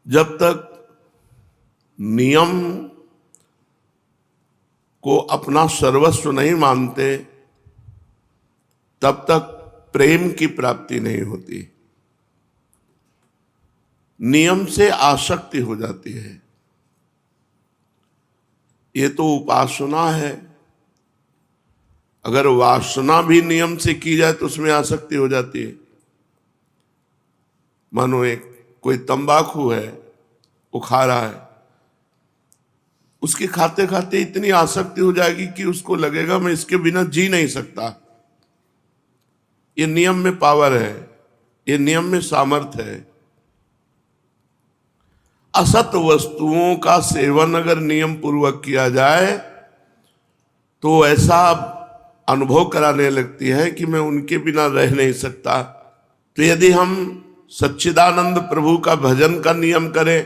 जब तक नियम को अपना सर्वस्व नहीं मानते तब तक प्रेम की प्राप्ति नहीं होती। नियम से आसक्ति हो जाती है। ये तो उपासना है। अगर वासना भी नियम से की जाए तो उसमें आसक्ति हो जाती है। मानो एक कोई तंबाकू है, वो खा रहा है, उसके खाते खाते इतनी आसक्ति हो जाएगी कि उसको लगेगा मैं इसके बिना जी नहीं सकता। ये नियम में पावर है, ये नियम में सामर्थ्य है। असत वस्तुओं का सेवन अगर नियम पूर्वक किया जाए तो ऐसा अनुभव कराने लगती है कि मैं उनके बिना रह नहीं सकता। तो यदि हम सच्चिदानंद प्रभु का भजन का नियम करें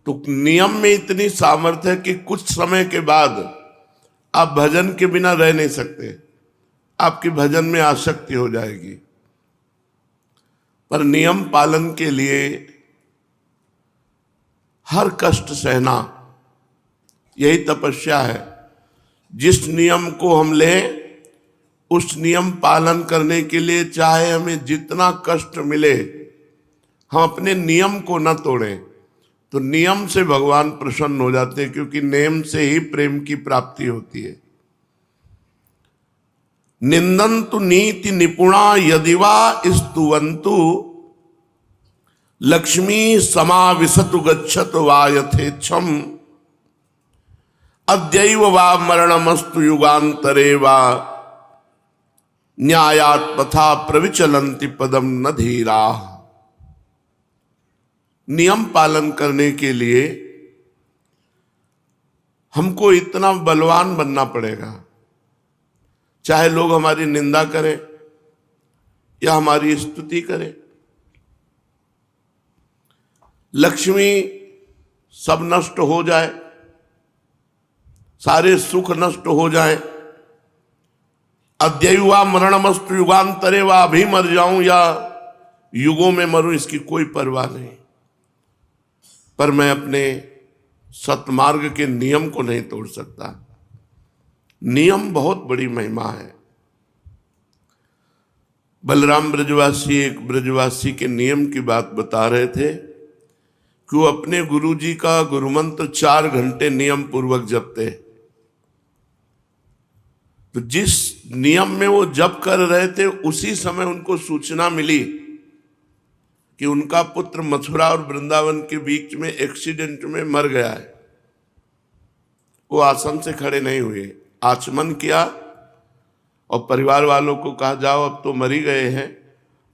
तो नियम में इतनी सामर्थ्य है कि कुछ समय के बाद आप भजन के बिना रह नहीं सकते, आपकी भजन में आसक्ति हो जाएगी। पर नियम पालन के लिए हर कष्ट सहना, यही तपस्या है। जिस नियम को हम लें उस नियम पालन करने के लिए चाहे हमें जितना कष्ट मिले, हम अपने नियम को न तोड़ें। तो नियम से भगवान प्रसन्न हो जाते हैं, क्योंकि नियम से ही प्रेम की प्राप्ति होती है। निंदन्तु नीति निपुणा यदिवा स्तुवन्तु लक्ष्मी समाविशतु गच्छतु वा यथेच्छम अद्यैव वा मरणमस्तु युगांतरे वा न्यायात् पथा प्रविचलन्ति पदम न धीरा। नियम पालन करने के लिए हमको इतना बलवान बनना पड़ेगा, चाहे लोग हमारी निंदा करें या हमारी स्तुति करें। लक्ष्मी सब नष्ट हो जाए, सारे सुख नष्ट हो जाए, अद्यैवा मरणमस्तु युगांतरे वा, अभी मर जाऊं या युगों में मरूं, इसकी कोई परवाह नहीं। पर मैं अपने सतमार्ग के नियम को नहीं तोड़ सकता। नियम बहुत बड़ी महिमा है। बलराम ब्रजवासी एक ब्रजवासी के नियम की बात बता रहे थे कि वो अपने गुरुजी का गुरुमंत्र 4 घंटे नियम पूर्वक जपते। तो जिस नियम में वो जप कर रहे थे उसी समय उनको सूचना मिली कि उनका पुत्र मथुरा और वृंदावन के बीच में एक्सीडेंट में मर गया है। वो आसन से खड़े नहीं हुए, आचमन किया और परिवार वालों को कहा जाओ अब तो मर ही गए हैं,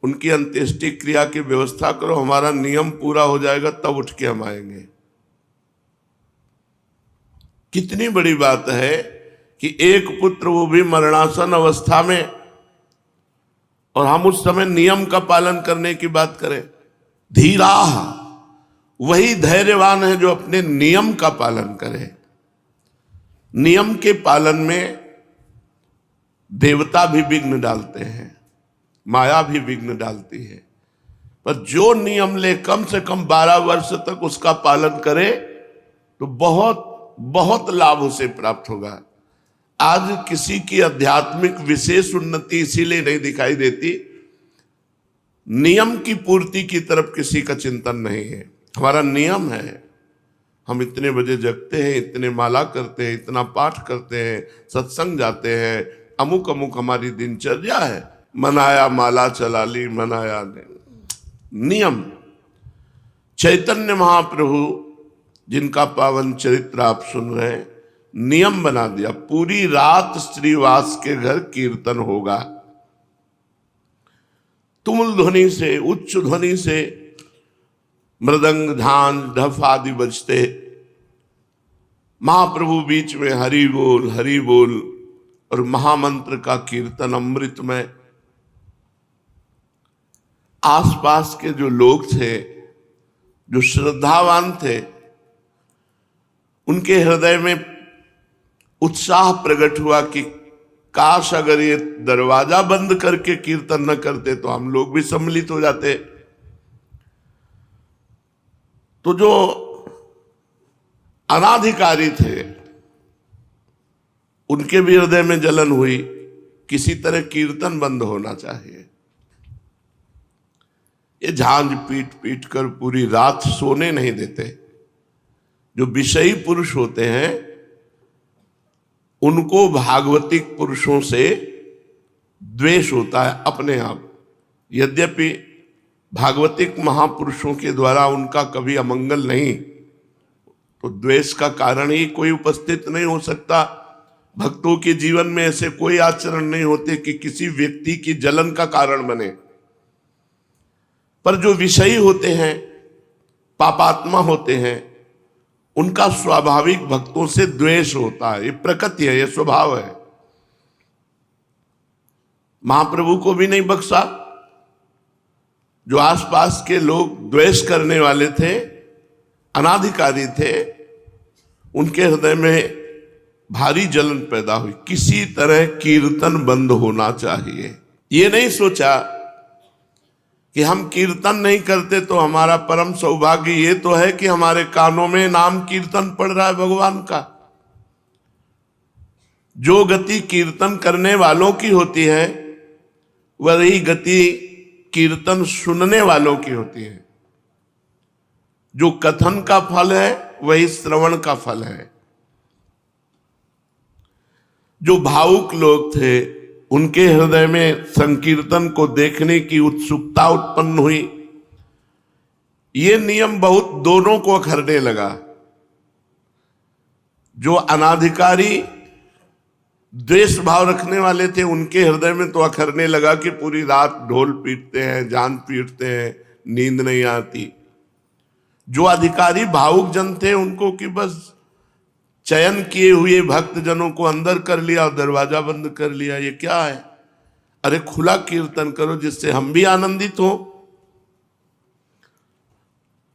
उनकी अंत्येष्टि क्रिया की व्यवस्था करो, हमारा नियम पूरा हो जाएगा तब उठ के हम आएंगे। कितनी बड़ी बात है कि एक पुत्र, वो भी मरणासन अवस्था में, और हम उस समय नियम का पालन करने की बात करें। धीरा वही धैर्यवान है जो अपने नियम का पालन करे। नियम के पालन में देवता भी विघ्न डालते हैं, माया भी विघ्न डालती है, पर जो नियम ले कम से कम 12 वर्ष तक उसका पालन करे तो बहुत बहुत लाभ उसे प्राप्त होगा। आज किसी की आध्यात्मिक विशेष उन्नति इसीलिए नहीं दिखाई देती, नियम की पूर्ति की तरफ किसी का चिंतन नहीं है। हमारा नियम है, हम इतने बजे जगते हैं, इतने माला करते हैं, इतना पाठ करते हैं, सत्संग जाते हैं, अमुक अमुक हमारी दिनचर्या है। मनाया माला चला ली, मनाया नहीं। नियम। चैतन्य महाप्रभु जिनका पावन चरित्र आप सुन रहे हैं, नियम बना दिया, पूरी रात श्रीवास के घर कीर्तन होगा। तुमुल ध्वनि से, उच्च ध्वनि से मृदंग, झांझ, ढफ आदि बजते, महाप्रभु बीच में हरि बोल और महामंत्र का कीर्तन अमृत में। आसपास के जो लोग थे, जो श्रद्धावान थे, उनके हृदय में उत्साह प्रकट हुआ कि काश अगर ये दरवाजा बंद करके कीर्तन न करते तो हम लोग भी सम्मिलित हो जाते। तो जो अनाधिकारी थे उनके भी हृदय में जलन हुई, किसी तरह कीर्तन बंद होना चाहिए। ये झांझ पीट पीट कर पूरी रात सोने नहीं देते। जो विषयी पुरुष होते हैं उनको भागवतिक पुरुषों से द्वेष होता है अपने आप। यद्यपि भागवतिक महापुरुषों के द्वारा उनका कभी अमंगल नहीं, तो द्वेष का कारण ही कोई उपस्थित नहीं हो सकता। भक्तों के जीवन में ऐसे कोई आचरण नहीं होते कि किसी व्यक्ति की जलन का कारण बने। पर जो विषयी होते हैं, पापात्मा होते हैं, उनका स्वाभाविक भक्तों से द्वेष होता है। ये प्रकृति है, ये स्वभाव है। महाप्रभु को भी नहीं बख्शा। जो आसपास के लोग द्वेष करने वाले थे, अनाधिकारी थे, उनके हृदय में भारी जलन पैदा हुई। किसी तरह कीर्तन बंद होना चाहिए। ये नहीं सोचा कि हम कीर्तन नहीं करते तो हमारा परम सौभाग्य ये तो है कि हमारे कानों में नाम कीर्तन पड़ रहा है भगवान का। जो गति कीर्तन करने वालों की होती है वही गति कीर्तन सुनने वालों की होती है। जो कथन का फल है वही श्रवण का फल है। जो भावुक लोग थे उनके हृदय में संकीर्तन को देखने की उत्सुकता उत्पन्न हुई। ये नियम बहुत दोनों को अखरने लगा। जो अनाधिकारी द्वेष भाव रखने वाले थे उनके हृदय में तो अखरने लगा कि पूरी रात ढोल पीटते हैं, जान पीटते हैं, नींद नहीं आती। जो अधिकारी भावुक जन थे उनको कि बस चयन किए हुए भक्त जनों को अंदर कर लिया और दरवाजा बंद कर लिया। ये क्या है? अरे खुला कीर्तन करो जिससे हम भी आनंदित हो।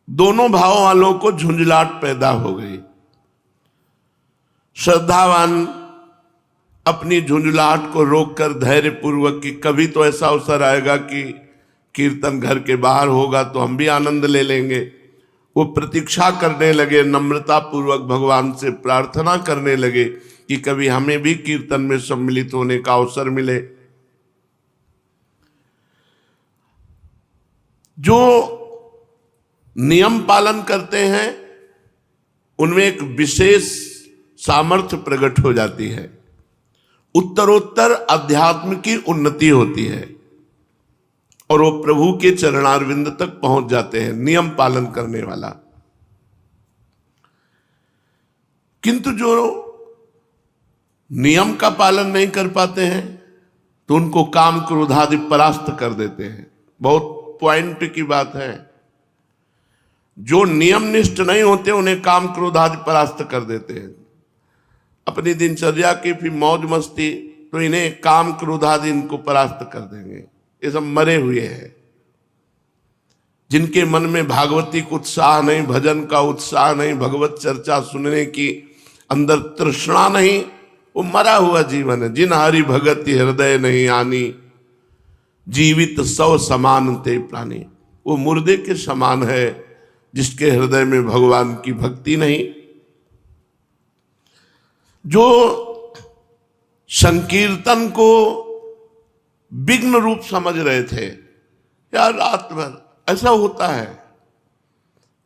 दोनों भाव वालों को झुंझलाहट पैदा हो गई। श्रद्धावान अपनी झुंझलाहट को रोककर धैर्य पूर्वक कि कभी तो ऐसा अवसर आएगा कि कीर्तन घर के बाहर होगा तो हम भी आनंद ले लेंगे, वो प्रतीक्षा करने लगे। नम्रता पूर्वक भगवान से प्रार्थना करने लगे कि कभी हमें भी कीर्तन में सम्मिलित होने का अवसर मिले। जो नियम पालन करते हैं उनमें एक विशेष सामर्थ्य प्रकट हो जाती है। उत्तरोत्तर अध्यात्म की उन्नति होती है और वो प्रभु के चरणारविंद तक पहुंच जाते हैं, नियम पालन करने वाला। किंतु जो नियम का पालन नहीं कर पाते हैं तो उनको काम क्रोध आदि परास्त कर देते हैं। बहुत पॉइंट की बात है। जो नियमनिष्ठ नहीं होते उन्हें काम क्रोध आदि परास्त कर देते हैं। अपनी दिनचर्या की फिर मौज मस्ती, तो इन्हें काम क्रोध आदि इनको परास्त कर देंगे। ये सब मरे हुए हैं। जिनके मन में भागवतिक उत्साह नहीं, भजन का उत्साह नहीं, भगवत चर्चा सुनने की अंदर तृष्णा नहीं, वो मरा हुआ जीवन है। जिन हरि भगति हृदय नहीं आनी, जीवित सौ समान ते प्राणी। वो मुर्दे के समान है जिसके हृदय में भगवान की भक्ति नहीं। जो संकीर्तन को विघ्न रूप समझ रहे थे, यार रात भर ऐसा होता है।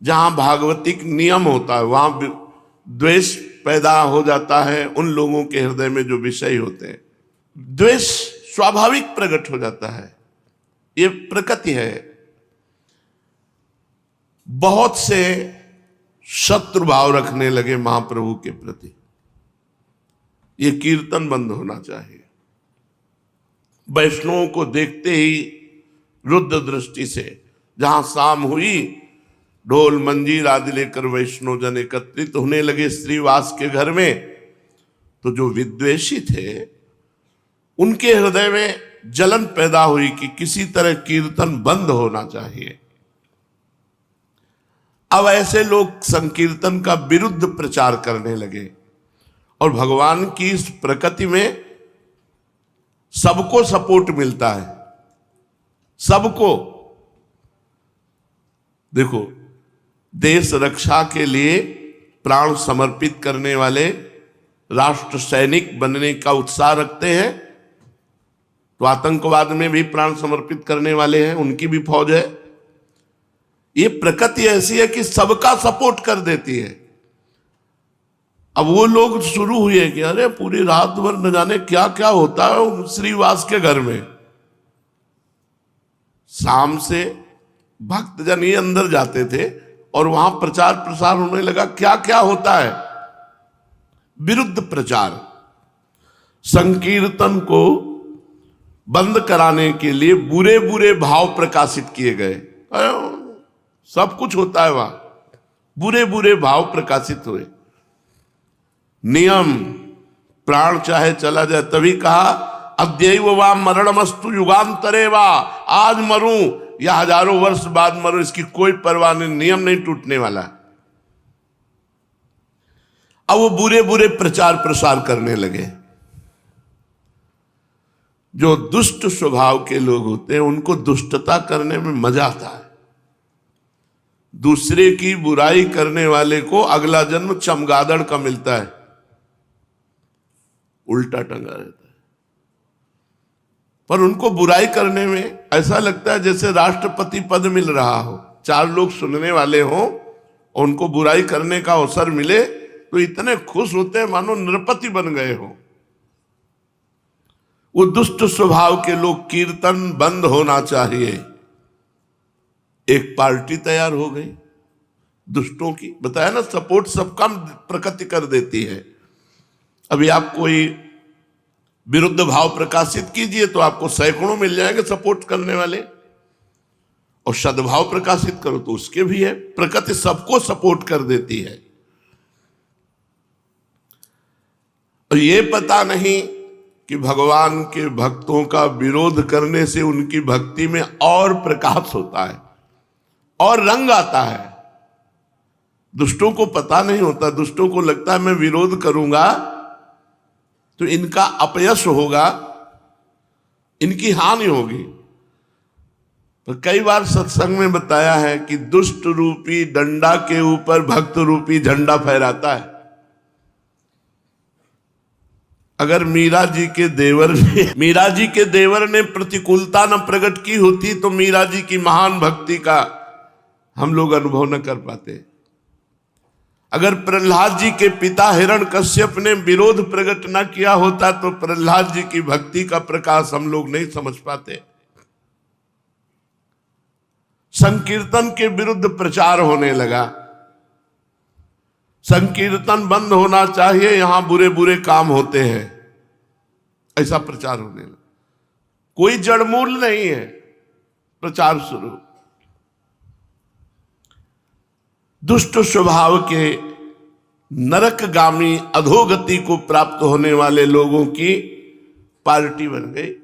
जहां भागवतिक नियम होता है वहां द्वेष पैदा हो जाता है उन लोगों के हृदय में जो विषय होते हैं। द्वेष स्वाभाविक प्रकट हो जाता है, ये प्रकृति है। बहुत से शत्रु भाव रखने लगे महाप्रभु के प्रति। ये कीर्तन बंद होना चाहिए। वैष्णवों को देखते ही रुद्र दृष्टि से, जहां शाम हुई ढोल मंजीर आदि लेकर वैष्णव जन एकत्रित होने लगे श्रीवास के घर में, तो जो विद्वेषी थे उनके हृदय में जलन पैदा हुई कि किसी तरह कीर्तन बंद होना चाहिए। अब ऐसे लोग संकीर्तन का विरुद्ध प्रचार करने लगे और भगवान की इस प्रकृति में सबको सपोर्ट मिलता है, सबको। देखो देश रक्षा के लिए प्राण समर्पित करने वाले, राष्ट्र सैनिक बनने का उत्साह रखते हैं, तो आतंकवाद में भी प्राण समर्पित करने वाले हैं, उनकी भी फौज है। ये प्रकृति ऐसी है कि सबका सपोर्ट कर देती है। अब वो लोग शुरू हुए कि अरे पूरी रात भर न जाने क्या क्या होता है श्रीवास के घर में। शाम से भक्तजन ही अंदर जाते थे और वहां प्रचार प्रसार होने लगा, क्या क्या होता है, विरुद्ध प्रचार। संकीर्तन को बंद कराने के लिए बुरे बुरे भाव प्रकाशित किए गए। सब कुछ होता है वहां, बुरे बुरे भाव प्रकाशित हुए। नियम, प्राण चाहे चला जाए, तभी कहा अद्यैव वा मरणमस्तु युगांतरे वा, आज मरूं या हजारों वर्ष बाद मरूं, इसकी कोई परवाह नहीं, नियम नहीं टूटने वाला। अब वो बुरे बुरे प्रचार प्रसार करने लगे। जो दुष्ट स्वभाव के लोग होते हैं उनको दुष्टता करने में मजा आता है। दूसरे की बुराई करने वाले को अगला जन्म चमगादड़ का मिलता है, उल्टा टंगा रहता है। पर उनको बुराई करने में ऐसा लगता है जैसे राष्ट्रपति पद मिल रहा हो, चार लोग सुनने वाले हो और उनको बुराई करने का अवसर मिले तो इतने खुश होते हैं मानो नृपति बन गए हो। वो दुष्ट स्वभाव के लोग, कीर्तन बंद होना चाहिए। एक पार्टी तैयार हो गई दुष्टों की, बताया ना, सपोर्ट सबका प्रकृति कर देती है। अभी आप कोई विरुद्ध भाव प्रकाशित कीजिए तो आपको सैकड़ों मिल जाएंगे सपोर्ट करने वाले, और सद्भाव प्रकाशित करो तो उसके भी है। प्रकृति सबको सपोर्ट कर देती है। और ये पता नहीं कि भगवान के भक्तों का विरोध करने से उनकी भक्ति में और प्रकाश होता है और रंग आता है। दुष्टों को पता नहीं होता, दुष्टों को लगता है मैं विरोध करूंगा तो इनका अपयश होगा, इनकी हानि होगी। तो कई बार सत्संग में बताया है कि दुष्ट रूपी डंडा के ऊपर भक्त रूपी झंडा फहराता है। अगर मीरा जी के देवर ने प्रतिकूलता न प्रकट की होती तो मीरा जी की महान भक्ति का हम लोग अनुभव न कर पाते। अगर प्रहलाद जी के पिता हिरण्यकश्यप ने विरोध प्रकट न किया होता तो प्रहलाद जी की भक्ति का प्रकाश हम लोग नहीं समझ पाते। संकीर्तन के विरुद्ध प्रचार होने लगा, संकीर्तन बंद होना चाहिए, यहां बुरे बुरे काम होते हैं, ऐसा प्रचार होने लगा। कोई जड़मूल नहीं है, प्रचार शुरू। दुष्ट स्वभाव के नरकगामी अधोगति को प्राप्त होने वाले लोगों की पार्टी बन गई।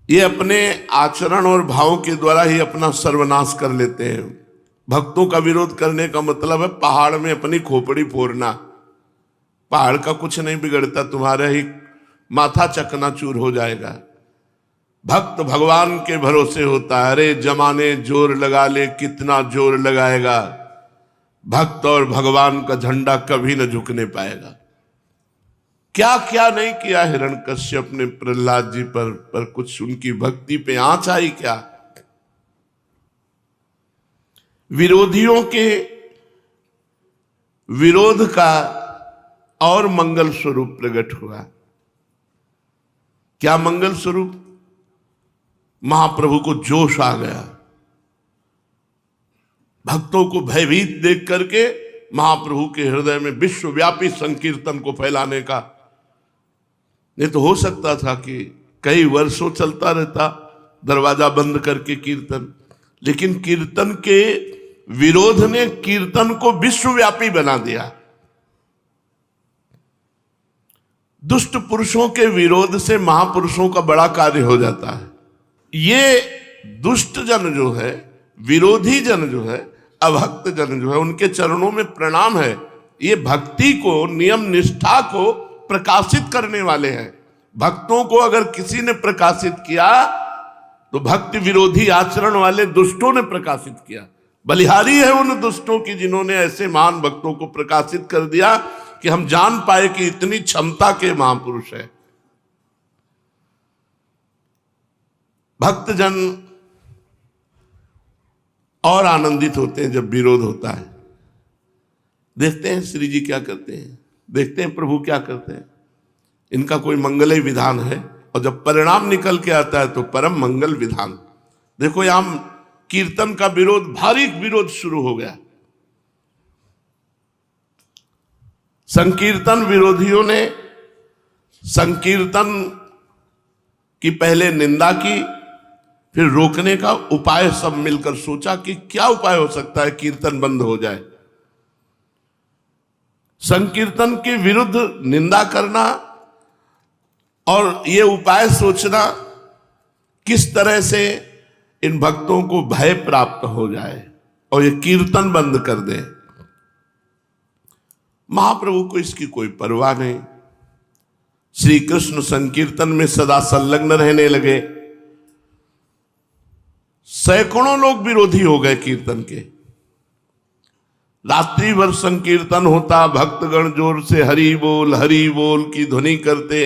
ये अपने आचरण और भावों के द्वारा ही अपना सर्वनाश कर लेते हैं। भक्तों का विरोध करने का मतलब है पहाड़ में अपनी खोपड़ी फोड़ना। पहाड़ का कुछ नहीं बिगड़ता, तुम्हारा ही माथा चकनाचूर हो जाएगा। भक्त भगवान के भरोसे होता है। अरे जमाने जोर लगा ले, कितना जोर लगाएगा, भक्त और भगवान का झंडा कभी न झुकने पाएगा। क्या क्या नहीं किया हिरण्यकश्यप ने प्रहलाद जी पर कुछ उनकी भक्ति पे आंच आई क्या? विरोधियों के विरोध का और मंगल स्वरूप प्रकट हुआ। क्या मंगल स्वरूप? महाप्रभु को जोश आ गया। भक्तों को भयभीत देख करके महाप्रभु के हृदय में विश्वव्यापी संकीर्तन को फैलाने का, नहीं तो हो सकता था कि कई वर्षों चलता रहता दरवाजा बंद करके कीर्तन, लेकिन कीर्तन के विरोध ने कीर्तन को विश्वव्यापी बना दिया। दुष्ट पुरुषों के विरोध से महापुरुषों का बड़ा कार्य हो जाता है। ये दुष्ट जन जो है, विरोधी जन जो है, अभक्त जन जो है, उनके चरणों में प्रणाम है। ये भक्ति को, नियम निष्ठा को प्रकाशित करने वाले हैं। भक्तों को अगर किसी ने प्रकाशित किया तो भक्ति विरोधी आचरण वाले दुष्टों ने प्रकाशित किया। बलिहारी है उन दुष्टों की जिन्होंने ऐसे महान भक्तों को प्रकाशित कर दिया कि हम जान पाए कि इतनी क्षमता के महापुरुष है। भक्तजन और आनंदित होते हैं जब विरोध होता है। देखते हैं श्री जी क्या करते हैं, देखते हैं प्रभु क्या करते हैं। इनका कोई मंगलय विधान है और जब परिणाम निकल के आता है तो परम मंगल विधान। देखो यहां कीर्तन का विरोध, भारी विरोध शुरू हो गया। संकीर्तन विरोधियों ने संकीर्तन की पहले निंदा की, फिर रोकने का उपाय सब मिलकर सोचा कि क्या उपाय हो सकता है कीर्तन बंद हो जाए। संकीर्तन के विरुद्ध निंदा करना और ये उपाय सोचना किस तरह से इन भक्तों को भय प्राप्त हो जाए और ये कीर्तन बंद कर दे। महाप्रभु को इसकी कोई परवाह नहीं। श्री कृष्ण संकीर्तन में सदा संलग्न रहने लगे। सैकड़ों लोग विरोधी हो गए कीर्तन के। रात्रि भर संकीर्तन होता, भक्तगण जोर से हरि बोल की ध्वनि करते।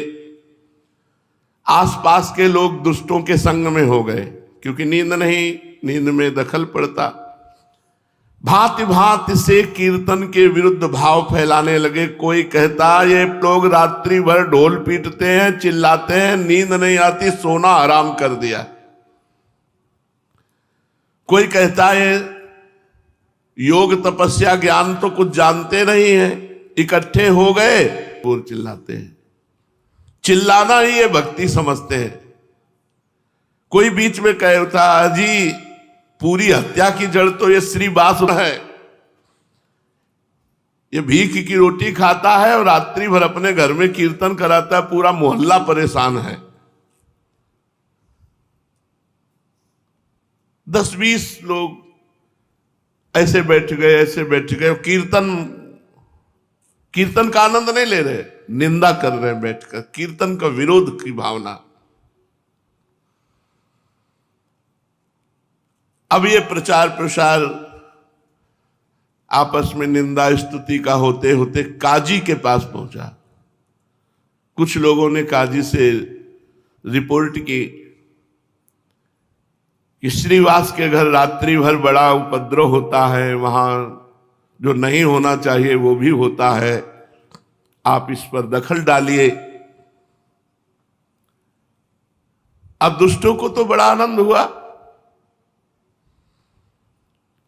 आसपास के लोग दुष्टों के संग में हो गए क्योंकि नींद नहीं, नींद में दखल पड़ता। भांति भांति से कीर्तन के विरुद्ध भाव फैलाने लगे। कोई कहता ये लोग रात्रि भर ढोल पीटते हैं, चिल्लाते हैं, नींद नहीं आती, सोना हराम कर दिया। कोई कहता है योग तपस्या ज्ञान तो कुछ जानते नहीं है, इकट्ठे हो गए और चिल्लाते हैं। चिल्लाना ही ये भक्ति समझते हैं। कोई बीच में कहता जी पूरी हत्या की जड़ तो ये श्री बासुर है, ये भीख की रोटी खाता है और रात्रि भर अपने घर में कीर्तन कराता है, पूरा मोहल्ला परेशान है। 10-20 लोग ऐसे बैठ गए, कीर्तन का आनंद नहीं ले रहे, निंदा कर रहे हैं बैठकर, कीर्तन का विरोध की भावना। अब ये प्रचार प्रसार आपस में निंदा स्तुति का होते होते काजी के पास पहुंचा। कुछ लोगों ने काजी से रिपोर्ट की कि श्रीवास के घर रात्रि भर बड़ा उपद्रव होता है, वहां जो नहीं होना चाहिए वो भी होता है, आप इस पर दखल डालिए। अब दुष्टों को तो बड़ा आनंद हुआ।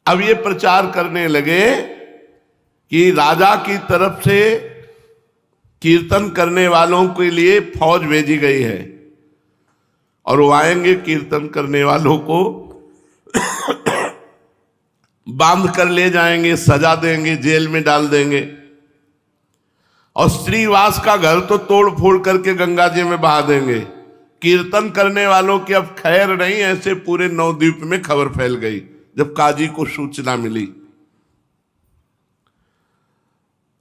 अब ये प्रचार करने लगे कि राजा की तरफ से कीर्तन करने वालों के लिए फौज भेजी गई है और वो आएंगे, कीर्तन करने वालों को बांध कर ले जाएंगे, सजा देंगे, जेल में डाल देंगे। और श्रीवास का घर तो तोड़ फोड़ करके गंगा जी में बहा देंगे। कीर्तन करने वालों की अब खैर नहीं, ऐसे पूरे नवद्वीप में खबर फैल गई जब काजी को सूचना मिली।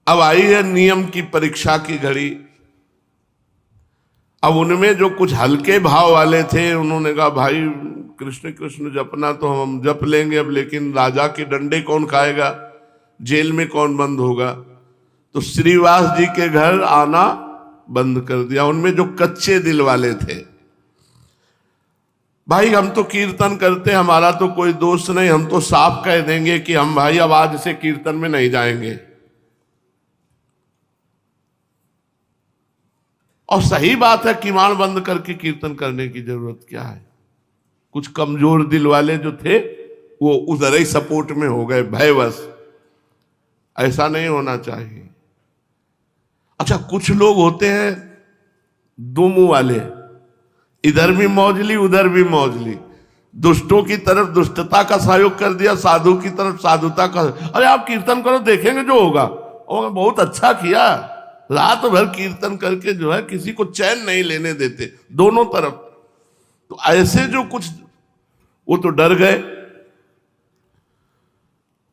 अब आई है नियम की परीक्षा की घड़ी। अब उनमें जो कुछ हल्के भाव वाले थे उन्होंने कहा भाई कृष्ण कृष्ण जपना तो हम जप लेंगे अब, लेकिन राजा के डंडे कौन खाएगा, जेल में कौन बंद होगा। तो श्रीवास जी के घर आना बंद कर दिया। उनमें जो कच्चे दिल वाले थे, भाई हम तो कीर्तन करते, हमारा तो कोई दोष नहीं, हम तो साफ कह देंगे कि हम भाई अब आज से कीर्तन में नहीं जाएंगे। और सही बात है, किवाड़ बंद करके कीर्तन करने की जरूरत क्या है। कुछ कमजोर दिल वाले जो थे वो उधर ही सपोर्ट में हो गए भयवश। ऐसा नहीं होना चाहिए। अच्छा, कुछ लोग होते हैं दो मुंह वाले, इधर भी मौजली उधर भी मौजली। दुष्टों की तरफ दुष्टता का सहयोग कर दिया, साधु की तरफ साधुता का। अरे आप कीर्तन करो, देखेंगे जो होगा। और बहुत अच्छा किया, रात भर कीर्तन करके जो है किसी को चैन नहीं लेने देते, दोनों तरफ। तो ऐसे जो कुछ वो तो डर गए।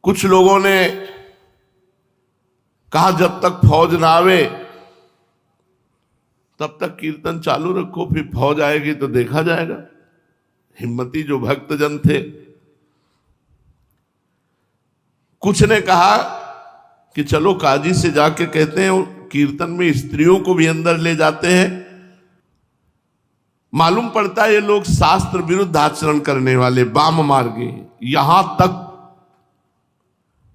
कुछ लोगों ने कहा जब तक फौज ना आवे तब तक कीर्तन चालू रखो, फिर फौज आएगी तो देखा जाएगा। हिम्मती जो भक्तजन थे। कुछ ने कहा कि चलो काजी से जाके कहते हैं कीर्तन में स्त्रियों को भी अंदर ले जाते हैं। मालूम पड़ता है ये लोग शास्त्र विरुद्ध आचरण करने वाले वाम मार्गी। यहां तक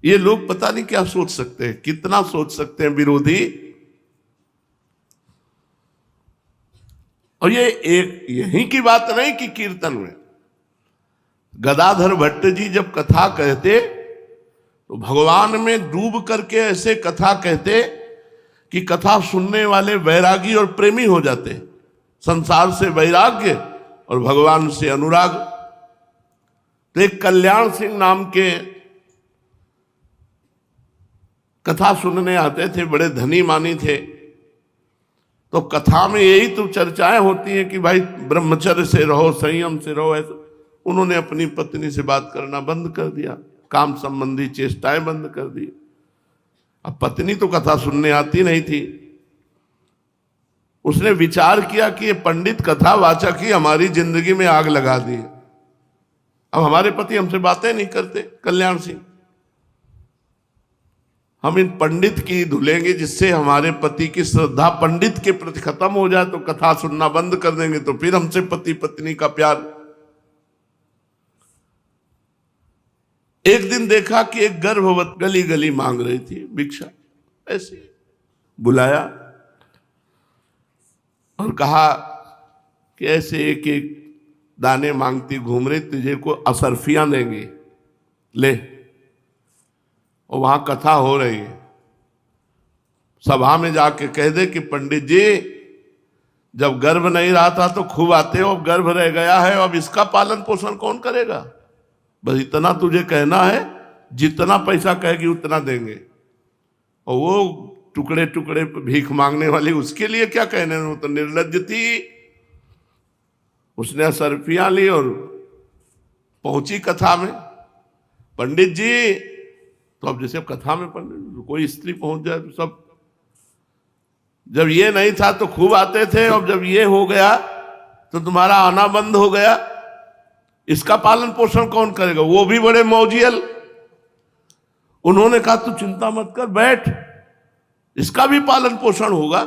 ये लोग पता नहीं क्या सोच सकते हैं, कितना सोच सकते हैं विरोधी। और ये एक यहीं की बात नहीं कि कीर्तन में गदाधर भट्ट जी जब कथा कहते तो भगवान में डूब करके ऐसे कथा कहते कि कथा सुनने वाले वैरागी और प्रेमी हो जाते। संसार से वैराग्य और भगवान से अनुराग। तो एक कल्याण सिंह नाम के कथा सुनने आते थे, बड़े धनी मानी थे। तो कथा में यही तो चर्चाएं होती हैं कि भाई ब्रह्मचर्य से रहो, संयम से रहो। ऐसा उन्होंने अपनी पत्नी से बात करना बंद कर दिया, काम संबंधी चेष्टाएं बंद कर दी। अब पत्नी तो कथा सुनने आती नहीं थी। उसने विचार किया कि ये पंडित कथावाचक ही हमारी जिंदगी में आग लगा दी। अब हमारे पति हमसे बातें नहीं करते। कल्याण सिंह, हम इन पंडित की धुलेंगे जिससे हमारे पति की श्रद्धा पंडित के प्रति खत्म हो जाए। तो कथा सुनना बंद कर देंगे तो फिर हमसे पति पत्नी का प्यार। एक दिन देखा कि एक गर्भवती गली गली मांग रही थी भिक्षा। ऐसे बुलाया और कहा कि ऐसे एक एक दाने मांगती घूम रही, तुझे को असरफियां देंगे, ले। और वहां कथा हो रही है। सभा में जाके कह दे कि पंडित जी जब गर्भ नहीं रहा था तो खूब आते हो, अब गर्भ रह गया है, अब इसका पालन पोषण कौन करेगा? बस इतना तुझे कहना है, जितना पैसा कहेगी उतना देंगे। और वो टुकड़े टुकड़े भीख मांगने वाली, उसके लिए क्या कहने, वो तो निर्लज्ज थी। उसने असरफियां ली और पहुंची कथा में। पंडित जी, तो अब जैसे कथा में पंडित कोई स्त्री पहुंच जाए तो सब, जब ये नहीं था तो खूब आते थे, अब जब ये हो गया तो तुम्हारा आना बंद हो गया, इसका पालन पोषण कौन करेगा? वो भी बड़े मौजियल। उन्होंने कहा तू चिंता मत कर, बैठ, इसका भी पालन पोषण होगा।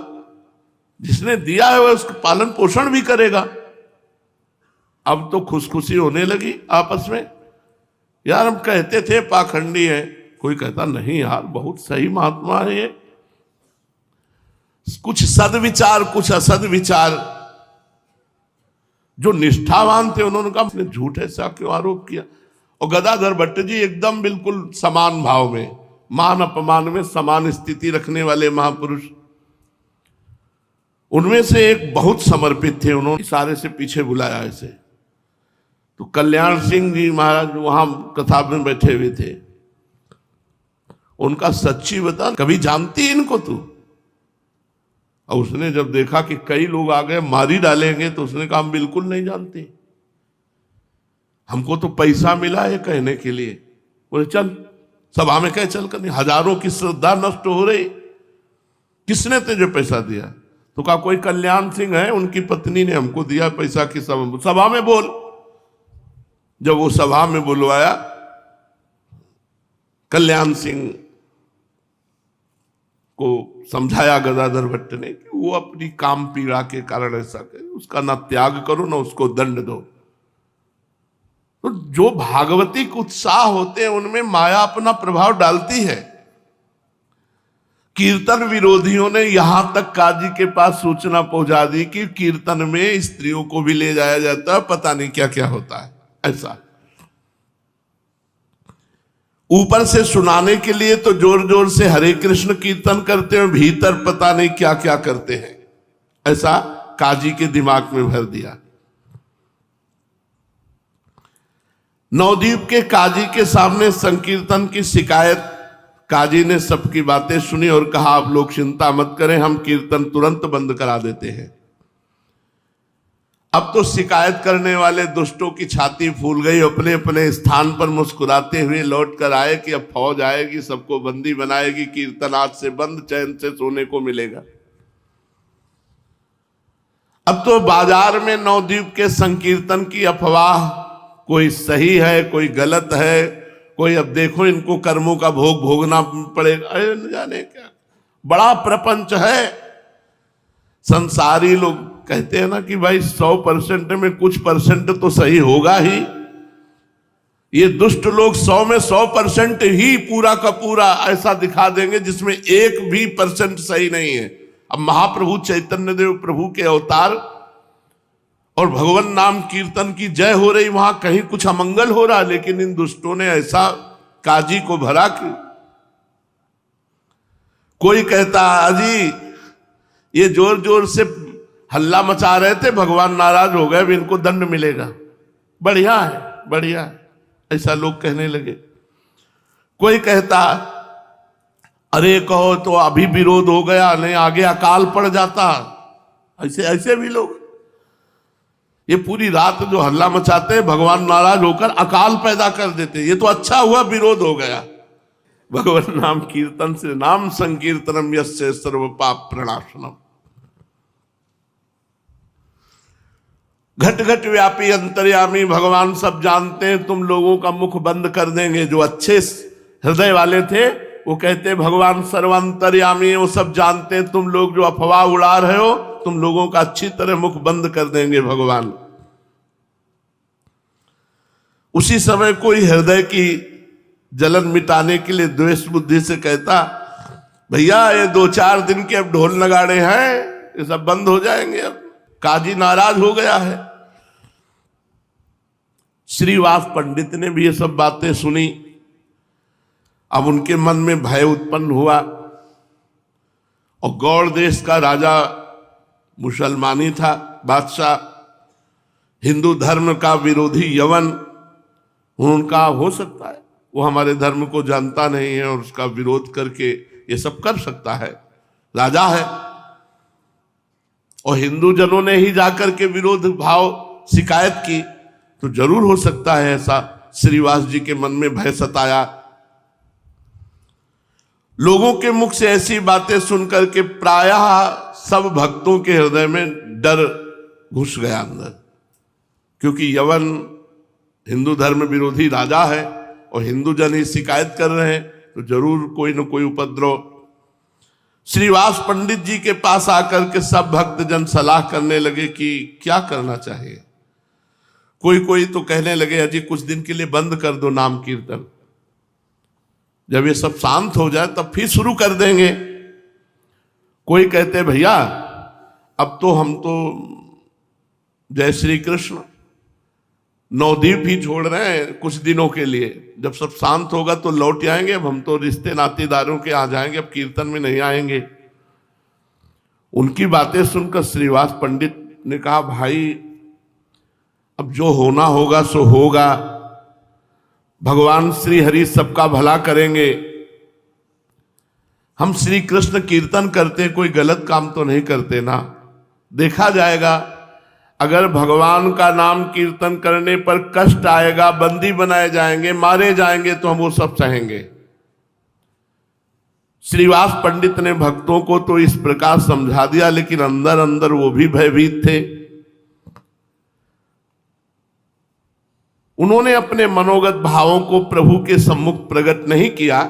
जिसने दिया है वह उसका पालन पोषण भी करेगा। अब तो खुशखुशी होने लगी आपस में। यार हम कहते थे पाखंडी है, कोई कहता नहीं यार बहुत सही महात्मा है ये। कुछ सदविचार कुछ असद विचार। जो निष्ठावान थे उन्होंने कहा आपने झूठ ऐसा क्यों आरोप किया। और गदाधर भट्ट जी एकदम बिल्कुल समान भाव में, मान अपमान में समान स्थिति रखने वाले महापुरुष। उनमें से एक बहुत समर्पित थे, उन्होंने इशारे से पीछे बुलाया ऐसे। तो कल्याण सिंह जी महाराज वहां कथा में बैठे हुए थे। उनका सच्ची बता, कभी जानती इनको तू? और उसने जब देखा कि कई लोग आ गए मारी डालेंगे तो उसने कहा हम बिल्कुल नहीं जानते, हमको तो पैसा मिला है कहने के लिए। बोले चल, सभा में कहे चल कर, हजारों की श्रद्धा नष्ट हो रही, किसने तुझे पैसा दिया? तो कहा कोई कल्याण सिंह है, उनकी पत्नी ने हमको दिया पैसा की सभा में बोल। जब वो सभा में बुलवाया, कल्याण सिंह को समझाया गदाधर भट्ट ने कि वो अपनी काम पीड़ा के कारण ऐसा करे, उसका ना त्याग करो ना उसको दंड दो। तो जो भागवतिक उत्साह होते हैं उनमें माया अपना प्रभाव डालती है। कीर्तन विरोधियों ने यहां तक काजी के पास सूचना पहुंचा दी कि कीर्तन में स्त्रियों को भी ले जाया जाता है, पता नहीं क्या क्या होता है। ऐसा ऊपर से सुनाने के लिए तो जोर जोर से हरे कृष्ण कीर्तन करते हैं, भीतर पता नहीं क्या क्या करते हैं। ऐसा काजी के दिमाग में भर दिया। नवद्वीप के काजी के सामने संकीर्तन की शिकायत, काजी ने सबकी बातें सुनी और कहा आप लोग चिंता मत करें, हम कीर्तन तुरंत बंद करा देते हैं। अब तो शिकायत करने वाले दुष्टों की छाती फूल गई, अपने अपने स्थान पर मुस्कुराते हुए लौट कर आए कि अब फौज आएगी, सबको बंदी बनाएगी, कीर्तन आज से बंद, चैन से सोने को मिलेगा। अब तो बाजार में नवद्वीप के संकीर्तन की अफवाह, कोई सही है कोई गलत है, कोई अब देखो इनको कर्मों का भोग भोगना पड़ेगा, अरे न जाने क्या बड़ा प्रपंच है। संसारी लोग कहते हैं ना कि भाई 100% में कुछ परसेंट तो सही होगा ही। ये दुष्ट लोग 100 में 100% ही पूरा का पूरा ऐसा दिखा देंगे जिसमें 1% सही नहीं है। अब महाप्रभु चैतन्य देव प्रभु के अवतार और भगवान नाम कीर्तन की जय हो रही, वहां कहीं कुछ अमंगल हो रहा, लेकिन इन दुष्टों ने ऐसा काजी को भरा कि कोई कहता अजी ये जोर जोर से हल्ला मचा रहे थे, भगवान नाराज हो गए, अब इनको दंड मिलेगा, बढ़िया है बढ़िया है, ऐसा लोग कहने लगे। कोई कहता अरे कहो तो अभी विरोध हो गया, नहीं आगे अकाल पड़ जाता, ऐसे ऐसे भी लोग ये पूरी रात जो हल्ला मचाते हैं, भगवान नाराज होकर अकाल पैदा कर देते, ये तो अच्छा हुआ विरोध हो गया। भगवान नाम कीर्तन से नाम संकीर्तनम यस्य सर्व पाप प्रणाशनम। घट घट व्यापी अंतर्यामी, भगवान सब जानते हैं, तुम लोगों का मुख बंद कर देंगे। जो अच्छे हृदय वाले थे वो कहते भगवान सर्वांतर्यामी, वो सब जानते हैं, तुम लोग जो अफवाह उड़ा रहे हो, तुम लोगों का अच्छी तरह मुख बंद कर देंगे भगवान। उसी समय कोई हृदय की जलन मिटाने के लिए द्वेष बुद्धि से कहता भैया ये 2-4 दिन के अब ढोल नगाड़े हैं, ये सब बंद हो जाएंगे, अब काजी नाराज हो गया है। श्रीवास पंडित ने भी ये सब बातें सुनी। अब उनके मन में भय उत्पन्न हुआ, और गौड़ देश का राजा मुसलमानी था, बादशाह, हिंदू धर्म का विरोधी यवन, उनका हो सकता है वो हमारे धर्म को जानता नहीं है और उसका विरोध करके ये सब कर सकता है, राजा है। और हिंदू जनों ने ही जाकर के विरोध भाव शिकायत की, तो जरूर हो सकता है ऐसा। श्रीवास जी के मन में भय सताया। लोगों के मुख से ऐसी बातें सुनकर के प्रायः सब भक्तों के हृदय में डर घुस गया अंदर, क्योंकि यवन हिंदू धर्म विरोधी राजा है और हिंदू जन ही शिकायत कर रहे हैं, तो जरूर कोई न कोई उपद्रव। श्रीवास पंडित जी के पास आकर के सब भक्त जन सलाह करने लगे कि क्या करना चाहिए। कोई कोई तो कहने लगे अजी कुछ दिन के लिए बंद कर दो नाम कीर्तन, जब ये सब शांत हो जाए तब फिर शुरू कर देंगे। कोई कहते भैया अब तो हम तो जय श्री कृष्ण नवद्वीप ही छोड़ रहे हैं कुछ दिनों के लिए, जब सब शांत होगा तो लौट आएंगे, अब हम तो रिश्ते नातेदारों के आ जाएंगे, अब कीर्तन में नहीं आएंगे। उनकी बातें सुनकर श्रीवास पंडित ने कहा भाई अब जो होना होगा सो होगा, भगवान श्री हरि सबका भला करेंगे। हम श्री कृष्ण कीर्तन करते, कोई गलत काम तो नहीं करते ना, देखा जाएगा। अगर भगवान का नाम कीर्तन करने पर कष्ट आएगा, बंदी बनाए जाएंगे, मारे जाएंगे, तो हम वो सब सहेंगे। श्रीवास पंडित ने भक्तों को तो इस प्रकार समझा दिया, लेकिन अंदर अंदर वो भी भयभीत थे। उन्होंने अपने मनोगत भावों को प्रभु के सम्मुख प्रकट नहीं किया।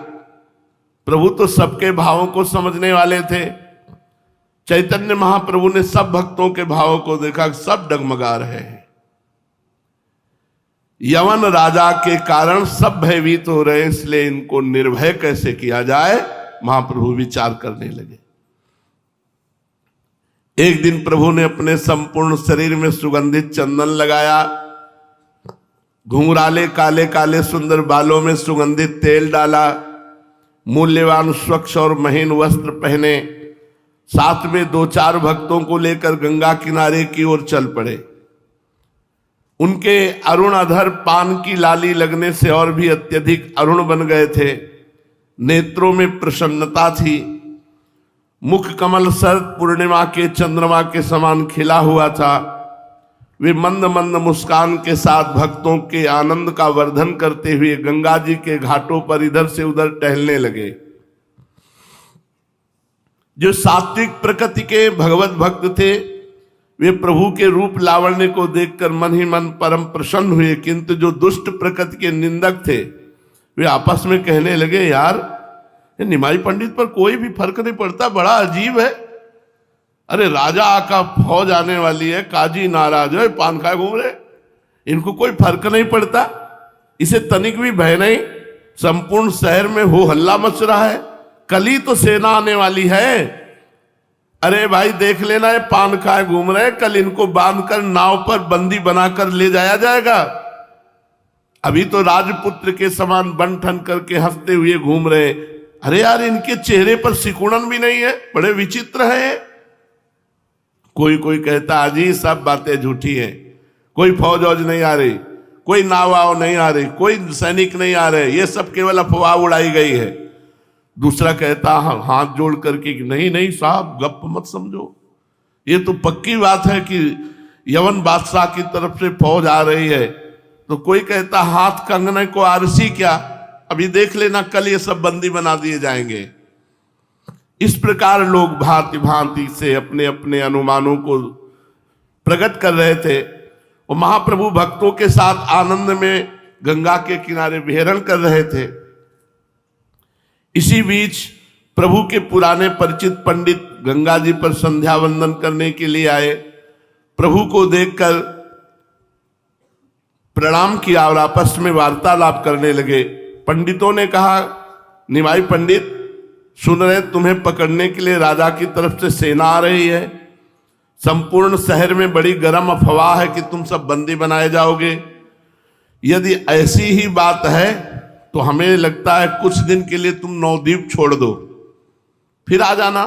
प्रभु तो सबके भावों को समझने वाले थे। चैतन्य महाप्रभु ने सब भक्तों के भावों को देखा, सब डगमगा रहे हैं। यवन राजा के कारण सब भयभीत हो रहे हैं, इसलिए इनको निर्भय कैसे किया जाए, महाप्रभु विचार करने लगे। एक दिन प्रभु ने अपने संपूर्ण शरीर में सुगंधित चंदन लगाया, घुंघराले काले काले सुंदर बालों में सुगंधित तेल डाला, मूल्यवान स्वच्छ और महीन वस्त्र पहने, साथ में 2-4 भक्तों को लेकर गंगा किनारे की ओर चल पड़े। उनके अरुण अधर पान की लाली लगने से और भी अत्यधिक अरुण बन गए थे। नेत्रों में प्रसन्नता थी, मुख कमल शरद पूर्णिमा के चंद्रमा के समान खिला हुआ था। वे मंद मंद मुस्कान के साथ भक्तों के आनंद का वर्धन करते हुए गंगा जी के घाटों पर इधर से उधर टहलने लगे। जो सात्विक प्रकृति के भगवत भक्त थे, वे प्रभु के रूप लावण्य को देखकर मन ही मन परम प्रसन्न हुए, किंतु जो दुष्ट प्रकृति के निंदक थे वे आपस में कहने लगे, यार ये निमाई पंडित पर कोई भी फर्क नहीं पड़ता, बड़ा अजीब है। अरे राजा का फौज आने वाली है, काजी नाराज है, पान खाए घूम रहे, इनको कोई फर्क नहीं पड़ता, इसे तनिक भी भय नहीं। संपूर्ण शहर में हो हल्ला मच रहा है, कल ही तो सेना आने वाली है। अरे भाई देख लेना, ये पान खाए घूम रहे, कल इनको बांधकर नाव पर बंदी बनाकर ले जाया जाएगा। अभी तो राजपुत्र के समान बन ठन करके हंसते हुए घूम रहे। अरे यार इनके चेहरे पर सिकुड़न भी नहीं है, बड़े विचित्र है। कोई कोई कहता अजी सब बातें झूठी हैं, कोई फौज वौज नहीं आ रही, कोई नाव वाव नहीं आ रही, कोई सैनिक नहीं आ रहे, ये सब केवल अफवाह उड़ाई गई है। दूसरा कहता हाथ जोड़ करके कि नहीं नहीं साहब गप मत समझो, ये तो पक्की बात है कि यवन बादशाह की तरफ से फौज आ रही है। तो कोई कहता हाथ कंगने को आरसी क्या, अभी देख लेना कल ये सब बंदी बना दिए जाएंगे। इस प्रकार लोग भांति भांति से अपने अपने अनुमानों को प्रकट कर रहे थे। और महाप्रभु भक्तों के साथ आनंद में गंगा के किनारे विहरण कर रहे थे। इसी बीच प्रभु के पुराने परिचित पंडित गंगा जी पर संध्या वंदन करने के लिए आए। प्रभु को देखकर प्रणाम किया और आपस में वार्तालाप करने लगे। पंडितों ने कहा, निमाई पंडित सुन रहे तुम्हें पकड़ने के लिए राजा की तरफ से सेना आ रही है। संपूर्ण शहर में बड़ी गर्म अफवाह है कि तुम सब बंदी बनाए जाओगे। यदि ऐसी ही बात है तो हमें लगता है कुछ दिन के लिए तुम नवद्वीप छोड़ दो, फिर आ जाना।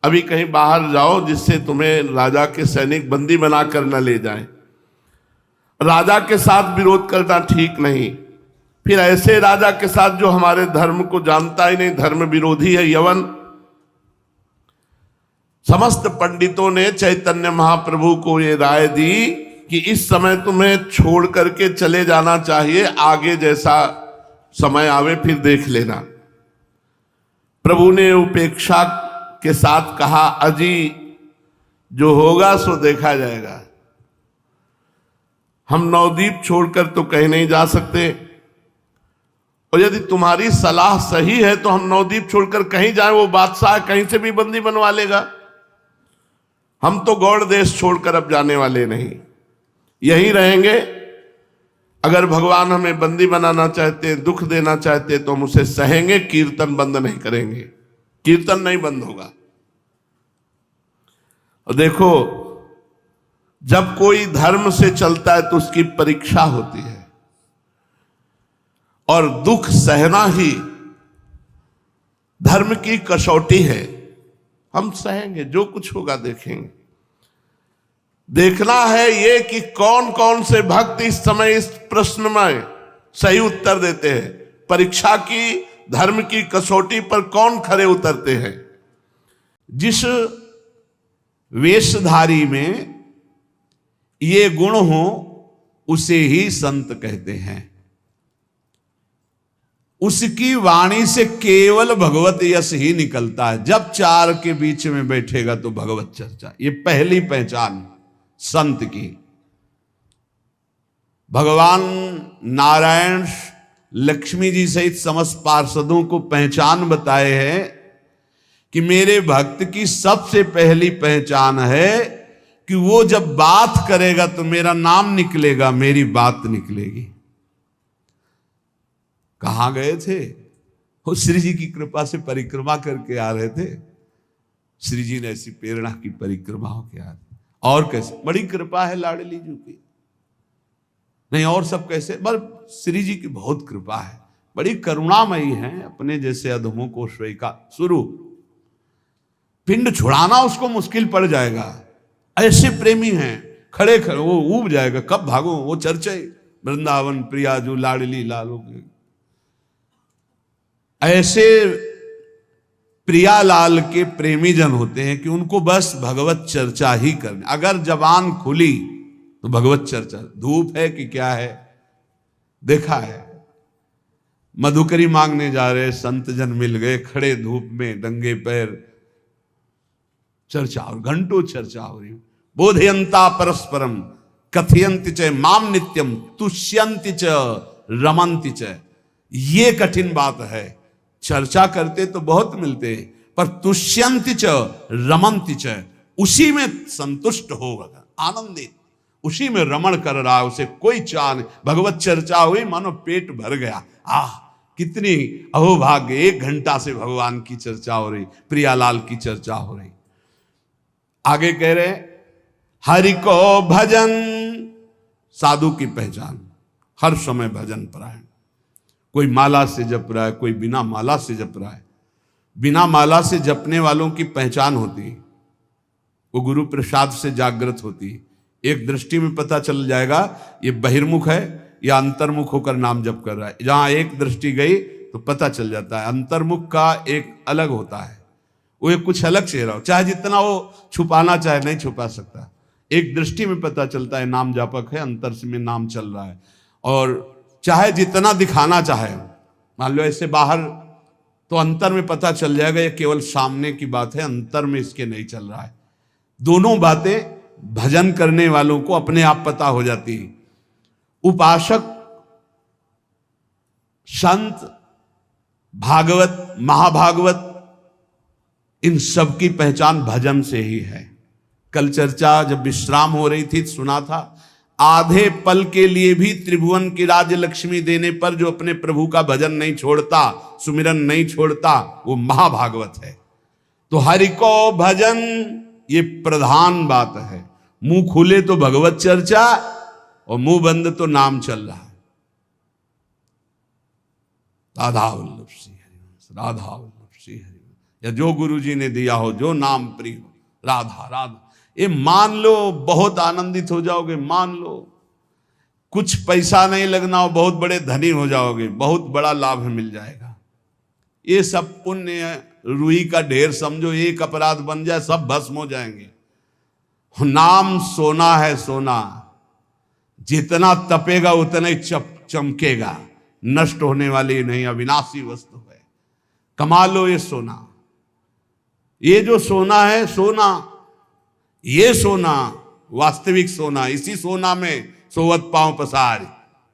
अभी कहीं बाहर जाओ जिससे तुम्हें राजा के सैनिक बंदी बनाकर न ले जाएं। राजा के साथ विरोध करना ठीक नहीं, फिर ऐसे राजा के साथ जो हमारे धर्म को जानता ही नहीं, धर्म विरोधी है यवन। समस्त पंडितों ने चैतन्य महाप्रभु को ये राय दी कि इस समय तुम्हें छोड़ करके चले जाना चाहिए, आगे जैसा समय आवे फिर देख लेना। प्रभु ने उपेक्षा के साथ कहा, अजी जो होगा सो देखा जाएगा। हम नवद्वीप छोड़कर तो कहीं नहीं जा सकते, और यदि तुम्हारी सलाह सही है तो हम नवद्वीप छोड़कर कहीं जाएं, वो बादशाह कहीं से भी बंदी बनवा लेगा। हम तो गौड़ देश छोड़कर अब जाने वाले नहीं, यहीं रहेंगे। अगर भगवान हमें बंदी बनाना चाहते, दुख देना चाहते तो हम उसे सहेंगे, कीर्तन बंद नहीं करेंगे, कीर्तन नहीं बंद होगा। और देखो जब कोई धर्म से चलता है तो उसकी परीक्षा होती है, और दुख सहना ही धर्म की कसौटी है। हम सहेंगे, जो कुछ होगा देखेंगे। देखना है ये कि कौन कौन से भक्त इस समय इस प्रश्न में सही उत्तर देते हैं। परीक्षा की, धर्म की कसौटी पर कौन खरे उतरते हैं। जिस वेशधारी में ये गुण हो उसे ही संत कहते हैं। उसकी वाणी से केवल भगवत यश ही निकलता है। जब चार के बीच में बैठेगा तो भगवत चर्चा, ये पहली पहचान संत की। भगवान नारायण लक्ष्मी जी सहित समस्त पार्षदों को पहचान बताए हैं कि मेरे भक्त की सबसे पहली पहचान है कि वो जब बात करेगा तो मेरा नाम निकलेगा, मेरी बात निकलेगी। कहां गए थे वो? श्री जी की कृपा से परिक्रमा करके आ रहे थे। श्री जी ने ऐसी प्रेरणा की परिक्रमा होके आ रहे। और कैसे बड़ी कृपा है लाडली जी की, नहीं और सब कैसे, बस श्री जी की बहुत कृपा है, बड़ी करुणामयी है। अपने जैसे अधमों को स्वीकार शुरू पिंड छुड़ाना उसको मुश्किल पड़ जाएगा। ऐसे प्रेमी हैं, खड़े खड़े वो ऊब जाएगा, कब भागो। वो चर्चा वृंदावन प्रिया जो लाडली लालो के, ऐसे प्रियालाल के प्रेमी जन होते हैं कि उनको बस भगवत चर्चा ही करनी। अगर जबान खुली तो भगवत चर्चा। धूप है कि क्या है, देखा है मधुकरी मांगने जा रहे संत जन मिल गए, खड़े धूप में नंगे पैर, चर्चा और घंटों चर्चा हो रही। बोधयंता परस्परम कथयंति च माम नित्यम तुष्यंति च रमंति च। ये कठिन बात है। चर्चा करते तो बहुत मिलते हैं, पर तुष्यंति च रमंति च, उसी में संतुष्ट होगा, आनंदित, उसी में रमण कर रहा है, उसे कोई चाह नहीं। भगवत चर्चा हुई मानो पेट भर गया। कितनी अहोभाग्य, 1 घंटा से भगवान की चर्चा हो रही, प्रियालाल की चर्चा हो रही। आगे कह रहे हरि को भजन, साधु की पहचान हर समय भजन परायण। कोई माला से जप रहा है, कोई बिना माला से जप रहा है। बिना माला से जपने वालों की पहचान होती, वो गुरु प्रसाद से जागृत होती। एक दृष्टि में पता चल जाएगा ये बहिर्मुख है या अंतर्मुख होकर नाम जप कर रहा है। जहां एक दृष्टि गई तो पता चल जाता है। अंतर्मुख का एक अलग होता है, वो एक कुछ अलग चेहरा हो, चाहे जितना वो छुपाना चाहे नहीं छुपा सकता। एक दृष्टि में पता चलता है नाम जापक है, अंतर से में नाम चल रहा है। और चाहे जितना दिखाना चाहे, मान लो ऐसे बाहर, तो अंतर में पता चल जाएगा ये केवल सामने की बात है, अंतर में इसके नहीं चल रहा है। दोनों बातें भजन करने वालों को अपने आप पता हो जाती है। उपासक, संत, भागवत, महाभागवत, इन सब की पहचान भजन से ही है। कल चर्चा जब विश्राम हो रही थी सुना था, आधे पल के लिए भी त्रिभुवन की राज्य लक्ष्मी देने पर जो अपने प्रभु का भजन नहीं छोड़ता, सुमिरन नहीं छोड़ता, वो महाभागवत है। तो हरि को भजन ये प्रधान बात है। मुंह खुले तो भगवत चर्चा और मुंह बंद तो नाम चल रहा है। राधा वल्लभ श्री हरिवंश, राधा वल्लभ श्री हरिवंश, या जो गुरु जी ने दिया हो, जो नाम प्रिय हो, राधा राधा, ये मान लो, बहुत आनंदित हो जाओगे। मान लो कुछ पैसा नहीं लगना हो, बहुत बड़े धनी हो जाओगे, बहुत बड़ा लाभ मिल जाएगा। ये सब पुण्य रुई का ढेर समझो, एक अपराध बन जाए सब भस्म हो जाएंगे। नाम सोना है, सोना जितना तपेगा उतना ही चमकेगा, नष्ट होने वाली नहीं, अविनाशी वस्तु है। कमा लो ये सोना। ये जो सोना है, सोना, ये सोना वास्तविक सोना, इसी सोना में सोवत पांव पसार,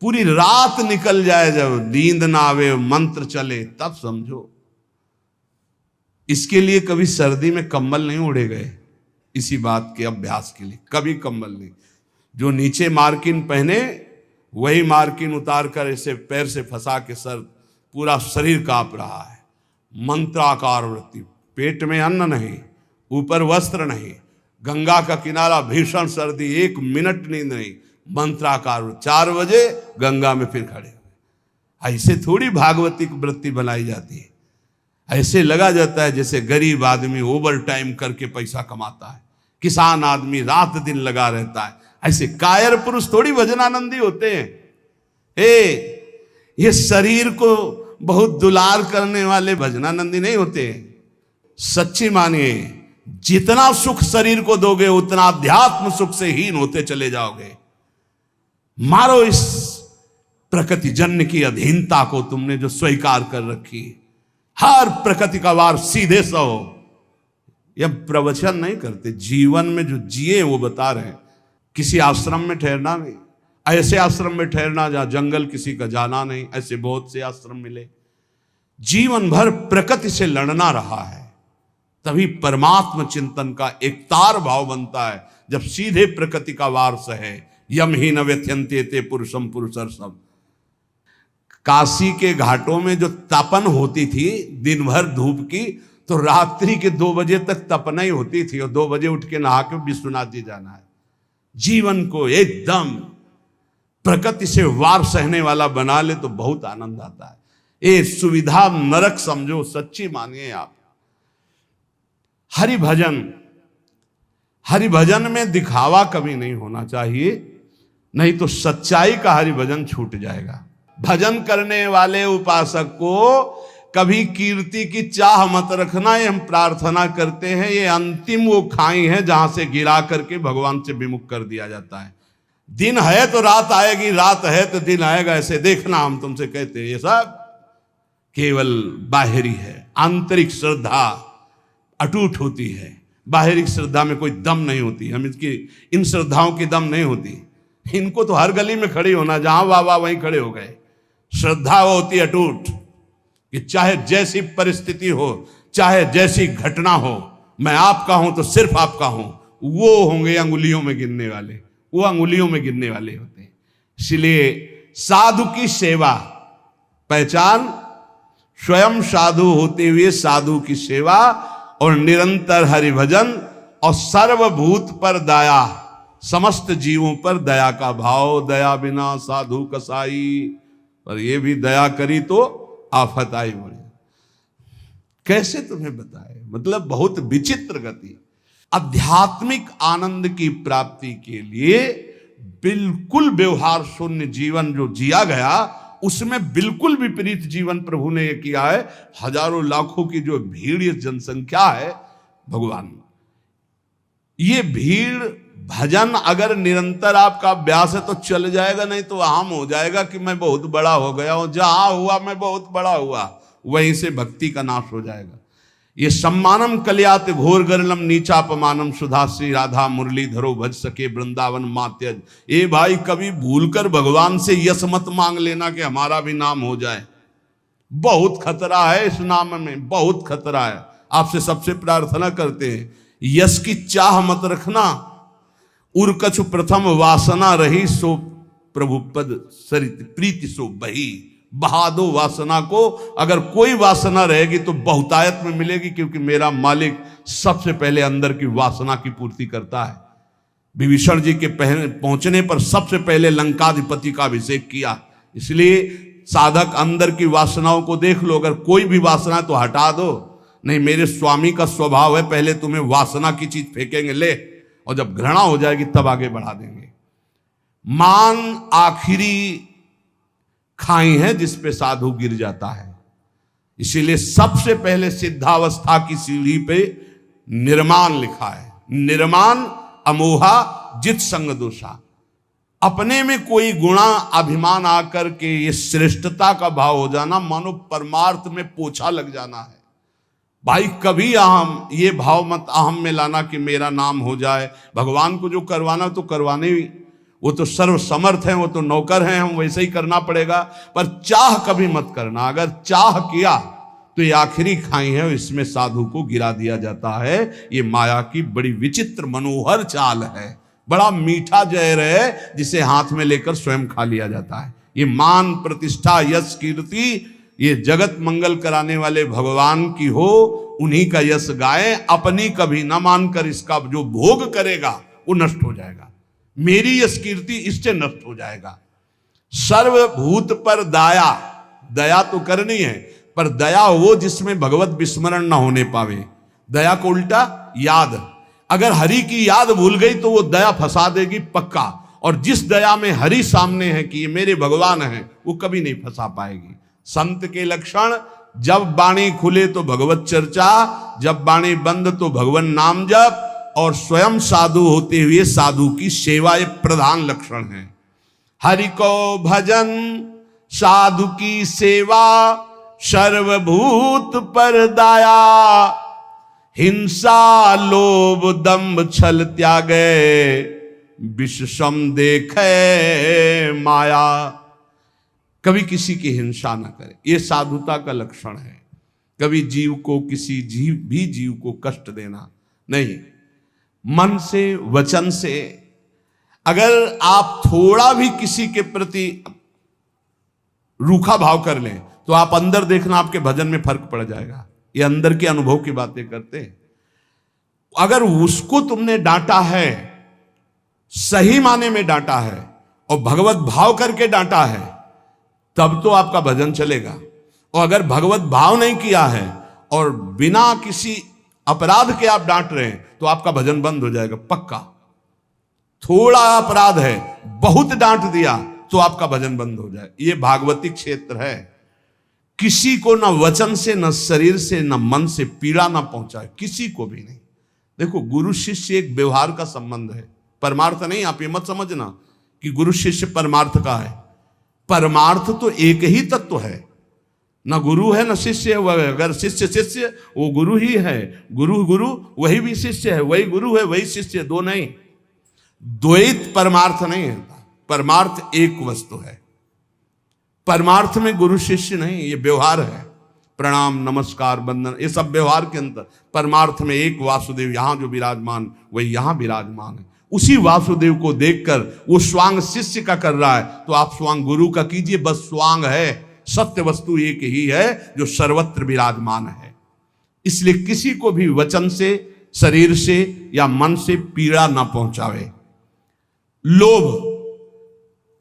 पूरी रात निकल जाए, जब नींद ना आवे, मंत्र चले, तब समझो। इसके लिए कभी सर्दी में कंबल नहीं उड़े गए, इसी बात के अभ्यास के लिए कभी कंबल नहीं। जो नीचे मार्किन पहने वही मार्किन उतार कर ऐसे पैर से फंसा के सर, पूरा शरीर कांप रहा है। मंत्राकार वृत्ति, पेट में अन्न नहीं, ऊपर वस्त्र नहीं, गंगा का किनारा, भीषण सर्दी, 1 मिनट नींद नहीं, मंत्राकार। 4 बजे गंगा में फिर खड़े हुए। ऐसे थोड़ी भागवती की वृत्ति बनाई जाती है। ऐसे लगा जाता है जैसे गरीब आदमी ओवर टाइम करके पैसा कमाता है, किसान आदमी रात दिन लगा रहता है। ऐसे कायर पुरुष थोड़ी भजनानंदी होते हैं। ये शरीर को बहुत दुलार करने वाले भजनानंदी नहीं होते। सच्ची मानिए, जितना सुख शरीर को दोगे उतना अध्यात्म सुख से हीन होते चले जाओगे। मारो इस प्रकृति जन्य की अधीनता को, तुमने जो स्वीकार कर रखी। हर प्रकृति का वार सीधे सहो। यह प्रवचन नहीं करते, जीवन में जो जिए वो बता रहे हैं। किसी आश्रम में ठहरना नहीं, ऐसे आश्रम में ठहरना जहां जंगल किसी का जाना नहीं, ऐसे बहुत से आश्रम मिले। जीवन भर प्रकृति से लड़ना रहा है, तभी परमात्म चिंतन का एक तार भाव बनता है। जब सीधे प्रकृति का वार सहे, यम ही न व्यथ्यन्ते ते पुरुषम पुरुषर्षम। काशी के घाटों में जो तपन होती थी दिन भर धूप की, तो रात्रि के 2 बजे तक तपना ही होती थी, और 2 बजे उठ के नहा के विश्वनाथ जी जाना है। जीवन को एकदम प्रकृति से वार सहने वाला बना ले तो बहुत आनंद आता है। ये सुविधा नरक समझो, सच्ची मानिए आप। हरि भजन में दिखावा कभी नहीं होना चाहिए, नहीं तो सच्चाई का हरि भजन छूट जाएगा। भजन करने वाले उपासक को कभी कीर्ति की चाह मत रखना, ये हम प्रार्थना करते हैं। ये अंतिम वो खाई है जहां से गिरा करके भगवान से विमुख कर दिया जाता है। दिन है तो रात आएगी, रात है तो दिन आएगा, ऐसे देखना हम तुमसे कहते हैं। ये सब केवल बाहरी है, आंतरिक श्रद्धा अटूट होती है। बाहरी श्रद्धा में कोई दम नहीं होती, हम इसकी इन श्रद्धाओं की दम नहीं होती। इनको तो हर गली में खड़े होना, जहां वाह वाह वहीं खड़े हो गए। श्रद्धा वो होती है अटूट कि चाहे जैसी परिस्थिति हो, चाहे जैसी घटना हो, मैं आपका हूं तो सिर्फ आपका हूं। वो होंगे अंगुलियों में गिनने वाले, वो अंगुलियों में गिनने वाले होते हैं। इसलिए साधु की सेवा पहचान, स्वयं साधु होते हुए साधु की सेवा और निरंतर हरिभजन और सर्वभूत पर दया, समस्त जीवों पर दया का भाव। दया बिना साधु कसाई, पर ये भी दया करी तो आफत आई बड़ी। कैसे तुम्हें बताए, मतलब बहुत विचित्र गति। आध्यात्मिक आनंद की प्राप्ति के लिए बिल्कुल व्यवहार शून्य जीवन जो जिया गया, उसमें बिल्कुल विपरीत जीवन प्रभु ने किया है। हजारों लाखों की जो भीड़, ये जनसंख्या है भगवान, ये भीड़ भजन अगर निरंतर आपका अभ्यास है तो चल जाएगा, नहीं तो आम हो जाएगा कि मैं बहुत बड़ा हो गया हूं, जहां हुआ मैं बहुत बड़ा हुआ, वहीं से भक्ति का नाश हो जाएगा। ये सम्मानम कल्यात घोर गरलम नीचापमानम सुधा श्री राधा मुरली धरो भज सके वृंदावन मात्यज। ए भाई, कभी भूलकर भगवान से यश मत मांग लेना कि हमारा भी नाम हो जाए। बहुत खतरा है इस नाम में, बहुत खतरा है। आपसे सबसे प्रार्थना करते हैं, यश की चाह मत रखना। उर्कछु प्रथम वासना रही सो प्रभु पद सरित प्रीति सो बही। बहा दो वासना को, अगर कोई वासना रहेगी तो बहुतायत में मिलेगी, क्योंकि मेरा मालिक सबसे पहले अंदर की वासना की पूर्ति करता है। विभीषण जी के पहुंचने पर सबसे पहले लंकाधिपति का अभिषेक किया। इसलिए साधक अंदर की वासनाओं को देख लो, अगर कोई भी वासना तो हटा दो। नहीं, मेरे स्वामी का स्वभाव है, पहले तुम्हें वासना की चीज फेंकेंगे ले, और जब घृणा हो जाएगी तब आगे बढ़ा देंगे। मान आखिरी खाई है जिस पे साधु गिर जाता है। इसीलिए सबसे पहले सिद्धावस्था की सीढ़ी पे निर्माण लिखा है। निर्माण अमोहा जित संग दोषा। अपने में कोई गुणा अभिमान आकर के ये श्रेष्ठता का भाव हो जाना, मानो परमार्थ में पोछा लग जाना है। भाई कभी अहम, ये भाव मत अहम में लाना कि मेरा नाम हो जाए। भगवान को जो करवाना तो करवाने, वो तो सर्व समर्थ हैं, वो तो नौकर हैं, हम वैसे ही करना पड़ेगा। पर चाह कभी मत करना। अगर चाह किया तो ये आखिरी खाई है, इसमें साधु को गिरा दिया जाता है। ये माया की बड़ी विचित्र मनोहर चाल है। बड़ा मीठा जहर है जिसे हाथ में लेकर स्वयं खा लिया जाता है। ये मान प्रतिष्ठा यश कीर्ति, ये जगत मंगल कराने वाले भगवान की हो, उन्हीं का यश गाए। अपनी कभी न मानकर इसका जो भोग करेगा वो नष्ट हो जाएगा। मेरी यश कीर्ति इससे नष्ट हो जाएगा। सर्वभूत पर दया, दया तो करनी है, पर दया वो जिसमें भगवत विस्मरण ना होने पावे। दया को उल्टा याद, अगर हरि की याद भूल गई तो वो दया फंसा देगी पक्का। और जिस दया में हरि सामने है कि ये मेरे भगवान हैं, वो कभी नहीं फंसा पाएगी। संत के लक्षण, जब वाणी खुले तो भगवत चर्चा, जब वाणी बंद तो भगवान नाम जप, और स्वयं साधु होते हुए साधु की सेवा, ये प्रधान लक्षण है। हरि को भजन, साधु की सेवा, सर्वभूत पर दया, हिंसा लोभ दंभ छल त्यागे, विषम देखे माया। कभी किसी की हिंसा ना करे, ये साधुता का लक्षण है। कभी जीव को, किसी जीव को कष्ट देना नहीं। मन से, वचन से, अगर आप थोड़ा भी किसी के प्रति रूखा भाव कर लें तो आप अंदर देखना, आपके भजन में फर्क पड़ जाएगा। ये अंदर के अनुभव की बातें करते हैं। अगर उसको तुमने डांटा है, सही माने में डांटा है और भगवत भाव करके डांटा है, तब तो आपका भजन चलेगा। और अगर भगवत भाव नहीं किया है और बिना किसी अपराध के आप डांट रहे हैं तो आपका भजन बंद हो जाएगा पक्का। थोड़ा अपराध है, बहुत डांट दिया तो आपका भजन बंद हो जाए। ये भागवती क्षेत्र है। किसी को न वचन से, न शरीर से, न मन से पीड़ा ना पहुंचाए, किसी को भी नहीं। देखो, गुरु शिष्य एक व्यवहार का संबंध है, परमार्थ नहीं। आप ये मत समझना कि गुरु शिष्य परमार्थ का है। परमार्थ तो एक ही तत्व है। ना गुरु है ना शिष्य है। वह अगर शिष्य शिष्य वो गुरु ही है, गुरु गुरु वही भी शिष्य है, वही गुरु है वही शिष्य, दो नहीं। द्वैत परमार्थ नहीं है, परमार्थ एक वस्तु है। परमार्थ में गुरु शिष्य नहीं, ये व्यवहार है, प्रणाम नमस्कार वंदन ये सब व्यवहार के अंदर। परमार्थ में एक वासुदेव यहां जो विराजमान वही यहां विराजमान है। उसी वासुदेव को देखकर वो स्वांग शिष्य का कर रहा है, तो आप स्वांग गुरु का कीजिए। बस स्वांग है, सत्य वस्तु एक ही है जो सर्वत्र विराजमान है। इसलिए किसी को भी वचन से, शरीर से या मन से पीड़ा ना पहुंचावे। लोभ,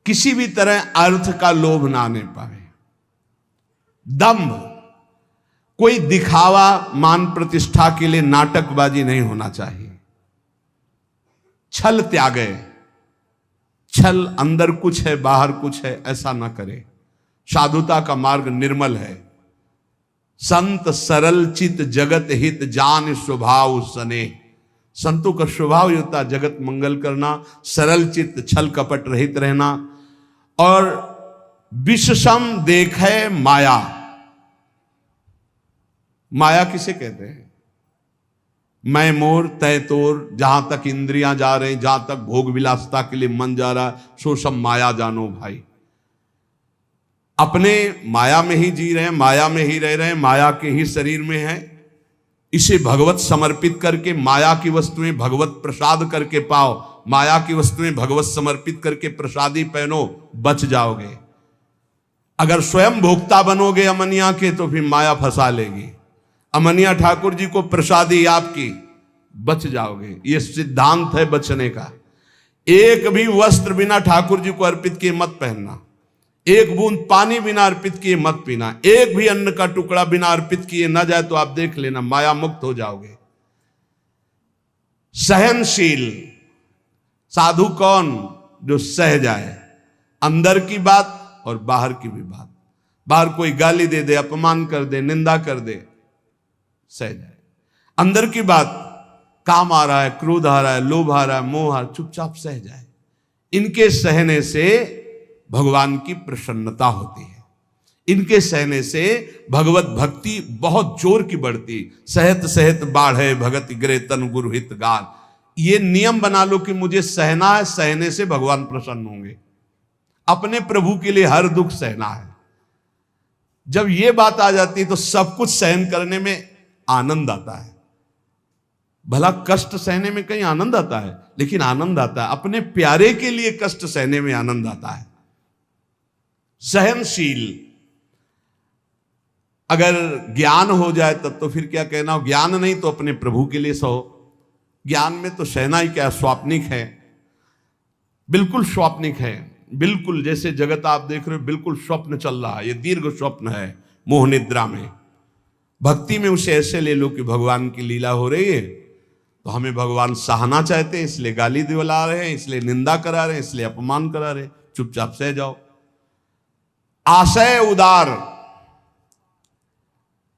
किसी भी तरह अर्थ का लोभ ना आने पावे। दंभ, कोई दिखावा मान प्रतिष्ठा के लिए नाटकबाजी नहीं होना चाहिए। छल त्यागे, छल अंदर कुछ है बाहर कुछ है ऐसा ना करे। साधुता का मार्ग निर्मल है। संत सरल चित जगत हित जान स्वभाव सने। संतों का स्वभाव ये होता है जगत मंगल करना, सरल चित्त, छल कपट रहित रहना। और विषसम देखे माया। माया किसे कहते हैं? मैं मोर तय तोर, जहां तक इंद्रियां जा रहे, जहां तक भोग विलासता के लिए मन जा रहा, सो सब माया जानो भाई। अपने माया में ही जी रहे हैं, माया में ही रह रहे हैं, माया के ही शरीर में है। इसे भगवत समर्पित करके माया की वस्तुएं भगवत प्रसाद करके पाओ, माया की वस्तुएं भगवत समर्पित करके प्रसादी पहनो, बच जाओगे। अगर स्वयं भोक्ता बनोगे अमनिया के तो फिर माया फंसा लेगी। अमनिया ठाकुर जी को प्रसादी आपकी, बच जाओगे। ये सिद्धांत है बचने का। एक भी वस्त्र बिना ठाकुर जी को अर्पित किए मत पहनना, एक बूंद पानी बिना अर्पित किए मत पीना, एक भी अन्न का टुकड़ा बिना अर्पित किए न जाए तो आप देख लेना माया मुक्त हो जाओगे। सहनशील, साधु कौन? जो सह जाए अंदर की बात और बाहर की भी बात। बाहर कोई गाली दे दे, अपमान कर दे, निंदा कर दे, सह जाए। अंदर की बात, काम आ रहा है, क्रोध आ रहा है, लोभ आ रहा है, मोह आ रहा है, चुपचाप सह जाए। इनके सहने से भगवान की प्रसन्नता होती है। इनके सहने से भगवत भक्ति बहुत जोर की बढ़ती। सहत सहत बाढ़े भगत गिरे तन गुरु हित गान। ये नियम बना लो कि मुझे सहना है, सहने से भगवान प्रसन्न होंगे। अपने प्रभु के लिए हर दुख सहना है। जब ये बात आ जाती है तो सब कुछ सहन करने में आनंद आता है। भला कष्ट सहने में कहीं आनंद आता है? लेकिन आनंद आता है अपने प्यारे के लिए कष्ट सहने में आनंद आता है। सहनशील, अगर ज्ञान हो जाए तब तो फिर क्या कहना, ज्ञान नहीं तो अपने प्रभु के लिए सहो। ज्ञान में तो सहना ही क्या, स्वाप्निक है, बिल्कुल स्वाप्निक है। बिल्कुल जैसे जगत आप देख रहे हो बिल्कुल स्वप्न चल रहा है, ये दीर्घ स्वप्न है मोह निद्रा में। भक्ति में उसे ऐसे ले लो कि भगवान की लीला हो रही है, तो हमें भगवान सहना चाहते हैं इसलिए गाली दिला रहे हैं, इसलिए निंदा करा रहे हैं, इसलिए अपमान करा रहे हैं, चुपचाप सह जाओ। आशय उदार,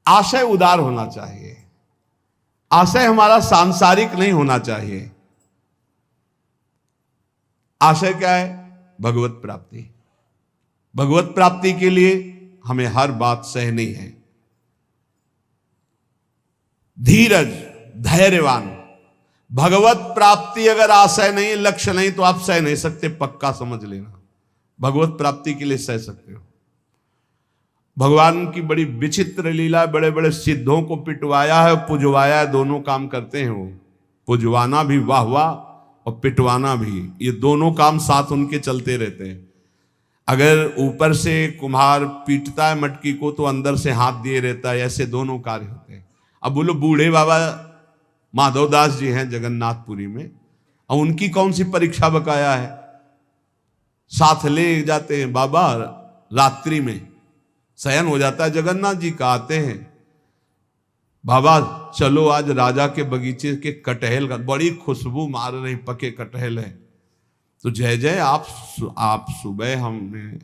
आशय उदार होना चाहिए। आशय हमारा सांसारिक नहीं होना चाहिए। आशय क्या है? भगवत प्राप्ति। भगवत प्राप्ति के लिए हमें हर बात सहनी है। धीरज, धैर्यवान। भगवत प्राप्ति अगर आशय नहीं, लक्ष्य नहीं तो आप सह नहीं सकते, पक्का समझ लेना। भगवत प्राप्ति के लिए सह सकते हो। भगवान की बड़ी विचित्र लीला, बड़े बड़े सिद्धों को पिटवाया है और पुजवाया है, दोनों काम करते हैं वो। पुजवाना भी वाह वाह और पिटवाना भी, ये दोनों काम साथ उनके चलते रहते हैं। अगर ऊपर से कुम्हार पीटता है मटकी को तो अंदर से हाथ दिए रहता है, ऐसे दोनों कार्य होते हैं। अब बोलो बूढ़े बाबा माधवदास जी हैं जगन्नाथपुरी में, और उनकी कौन सी परीक्षा बकाया है? साथ ले जाते हैं बाबा, रात्रि में शयन हो जाता है जगन्नाथ जी का, आते हैं बाबा चलो आज राजा के बगीचे के कटहल का, बड़ी खुशबू मार रही, पके कटहल है, तो जय जय आप सुबह हमने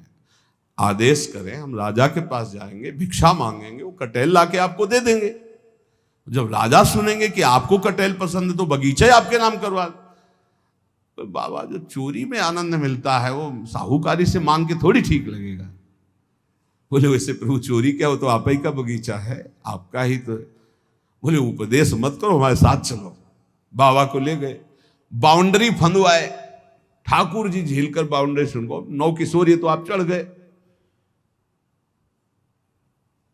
आदेश करें, हम राजा के पास जाएंगे, भिक्षा मांगेंगे, वो कटहल लाके आपको दे देंगे। जब राजा सुनेंगे कि आपको कटहल पसंद है तो बगीचा ही आपके नाम करवा। तो बाबा जो चोरी में आनंद मिलता है वो साहूकारी से मांग के थोड़ी ठीक लगेगा। बोले वैसे प्रभु चोरी क्या, हो तो आप ही का बगीचा है, आपका ही तो है। बोले उपदेश मत करो, हमारे साथ चलो। बाबा को ले गए, बाउंड्री फंदवाए, ठाकुर जी झील कर बाउंड्री सुनको, 9 किशोर ये तो आप चढ़ गए।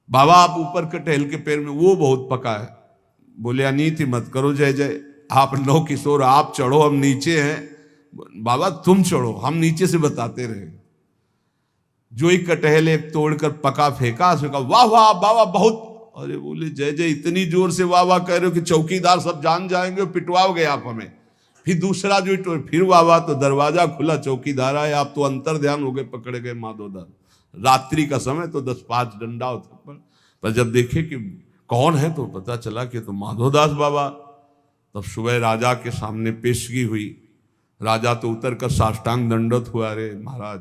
बाबा आप ऊपर के टहल के पैर में, वो बहुत पका है। बोले अनीति मत करो जय जय, आप 9 किशोर आप चढ़ो, हम नीचे हैं। बाबा तुम चढ़ो, हम नीचे से बताते रहे। जो एक कटहल एक तोड़कर पका फेंका, उसने कहा वाह वाह बाबा बहुत। अरे बोले जय जय, इतनी जोर से वाह वाह कह रहे हो कि चौकीदार सब जान जाएंगे, पिटवाओगे आप हमें। फिर दूसरा जो फिर वाह वाह, तो दरवाजा खुला, चौकीदार आए, आप तो अंतर ध्यान हो गए, पकड़े गए माधोदास। रात्रि का समय तो 10-5 डंडा होता, पर जब देखे कि कौन है तो पता चला कि तो माधोदास बाबा। तब सुबह राजा के सामने पेशगी हुई। राजा तो उतर कर साष्टांग दंडवत हुआ, अरे महाराज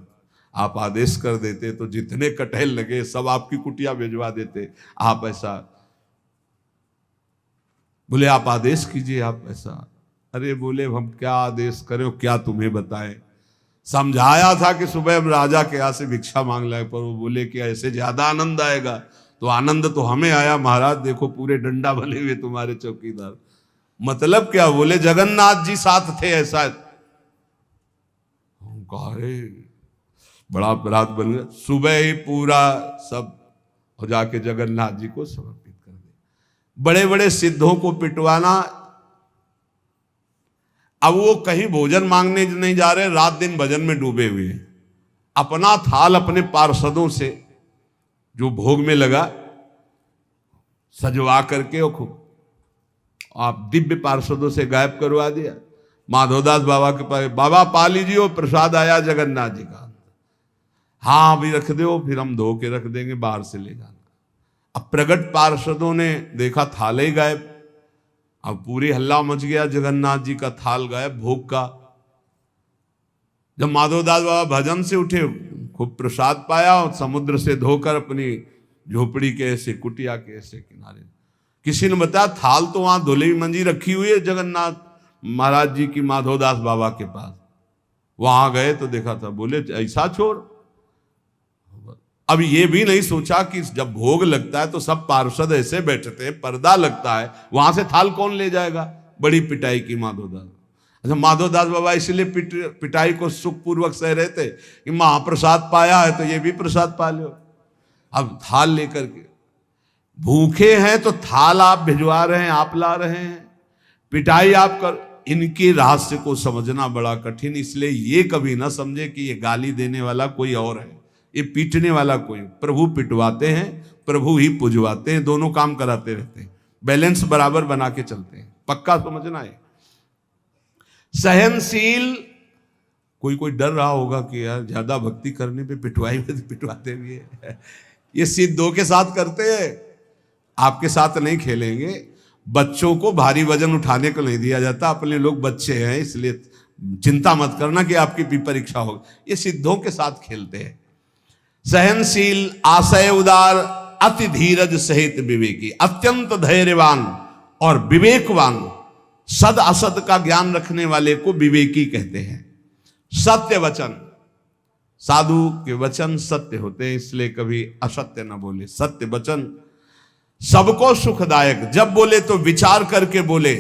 आप आदेश कर देते तो जितने कटहल लगे सब आपकी कुटिया भिजवा देते, आप ऐसा। बोले आप आदेश कीजिए, आप ऐसा। अरे बोले हम क्या आदेश करें, क्या तुम्हें बताएं। समझाया था कि सुबह हम राजा के यहाँ से भिक्षा मांग लाए, पर वो बोले कि ऐसे ज्यादा आनंद आएगा। तो आनंद तो हमें आया महाराज, देखो पूरे डंडा बने हुए तुम्हारे चौकीदार। मतलब क्या, बोले जगन्नाथ जी साथ थे ऐसा। अरे बड़ा अपराध बन गया। सुबह ही पूरा सब हो जाके जगन्नाथ जी को समर्पित कर दे। बड़े बड़े सिद्धों को पिटवाना। अब वो कहीं भोजन मांगने नहीं जा रहे, रात दिन भजन में डूबे हुए हैं। अपना थाल अपने पार्षदों से जो भोग में लगा सजवा करके वो खूब आप दिव्य पार्षदों से गायब करवा दिया। माधोदास बाबा के पास, बाबा पा लीजिए वो प्रसाद आया जगन्नाथ जी का। हाँ अभी रख दो, फिर हम धो के रख देंगे, बाहर से ले जाना। अब प्रगट पार्षदों ने देखा थाल ही गायब। अब पूरी हल्ला मच गया, जगन्नाथ जी का थाल गायब भोग का। जब माधोदास बाबा भजन से उठे, खूब प्रसाद पाया और समुद्र से धोकर अपनी झोपड़ी के ऐसे कुटिया के ऐसे किनारे। किसी ने बताया थाल तो वहां धुली मंजी रखी हुई है जगन्नाथ महाराज जी की माधोदास बाबा के पास। वहां गए तो देखा था। बोले ऐसा छोड़। अब ये भी नहीं सोचा कि जब भोग लगता है तो सब पार्षद ऐसे बैठते हैं, पर्दा लगता है, वहां से थाल कौन ले जाएगा। बड़ी पिटाई की माधोदास। अच्छा माधोदास बाबा इसलिए पिटाई को सुखपूर्वक सह रहे थे कि महाप्रसाद पाया है तो ये भी प्रसाद पा लो। अब थाल लेकर के भूखे हैं तो थाल आप भिजवा रहे हैं, आप ला रहे हैं, पिटाई आप कर। इनके रहस्य को समझना बड़ा कठिन। इसलिए ये कभी ना समझे कि ये गाली देने वाला कोई और है, ये पीटने वाला कोई। प्रभु पिटवाते हैं, प्रभु ही पुजवाते हैं, दोनों काम कराते रहते हैं, बैलेंस बराबर बना के चलते हैं। पक्का समझना है। सहनशील। कोई डर रहा होगा कि यार ज्यादा भक्ति करने पे पिटवाई में पिटवाते भी है। ये सिद्धों के साथ करते हैं, आपके साथ नहीं खेलेंगे। बच्चों को भारी वजन उठाने को नहीं दिया जाता। अपने लोग बच्चे हैं इसलिए चिंता मत करना कि आपकी भी परीक्षा होगी। ये सिद्धों के साथ खेलते हैं। सहनशील, आशय उदार, अति धीरज सहित विवेकी, अत्यंत धैर्यवान और विवेकवान। सद असद का ज्ञान रखने वाले को विवेकी कहते हैं। सत्य वचन, साधु के वचन सत्य होते हैं, इसलिए कभी असत्य न बोले। सत्य वचन सबको सुखदायक, जब बोले तो विचार करके बोले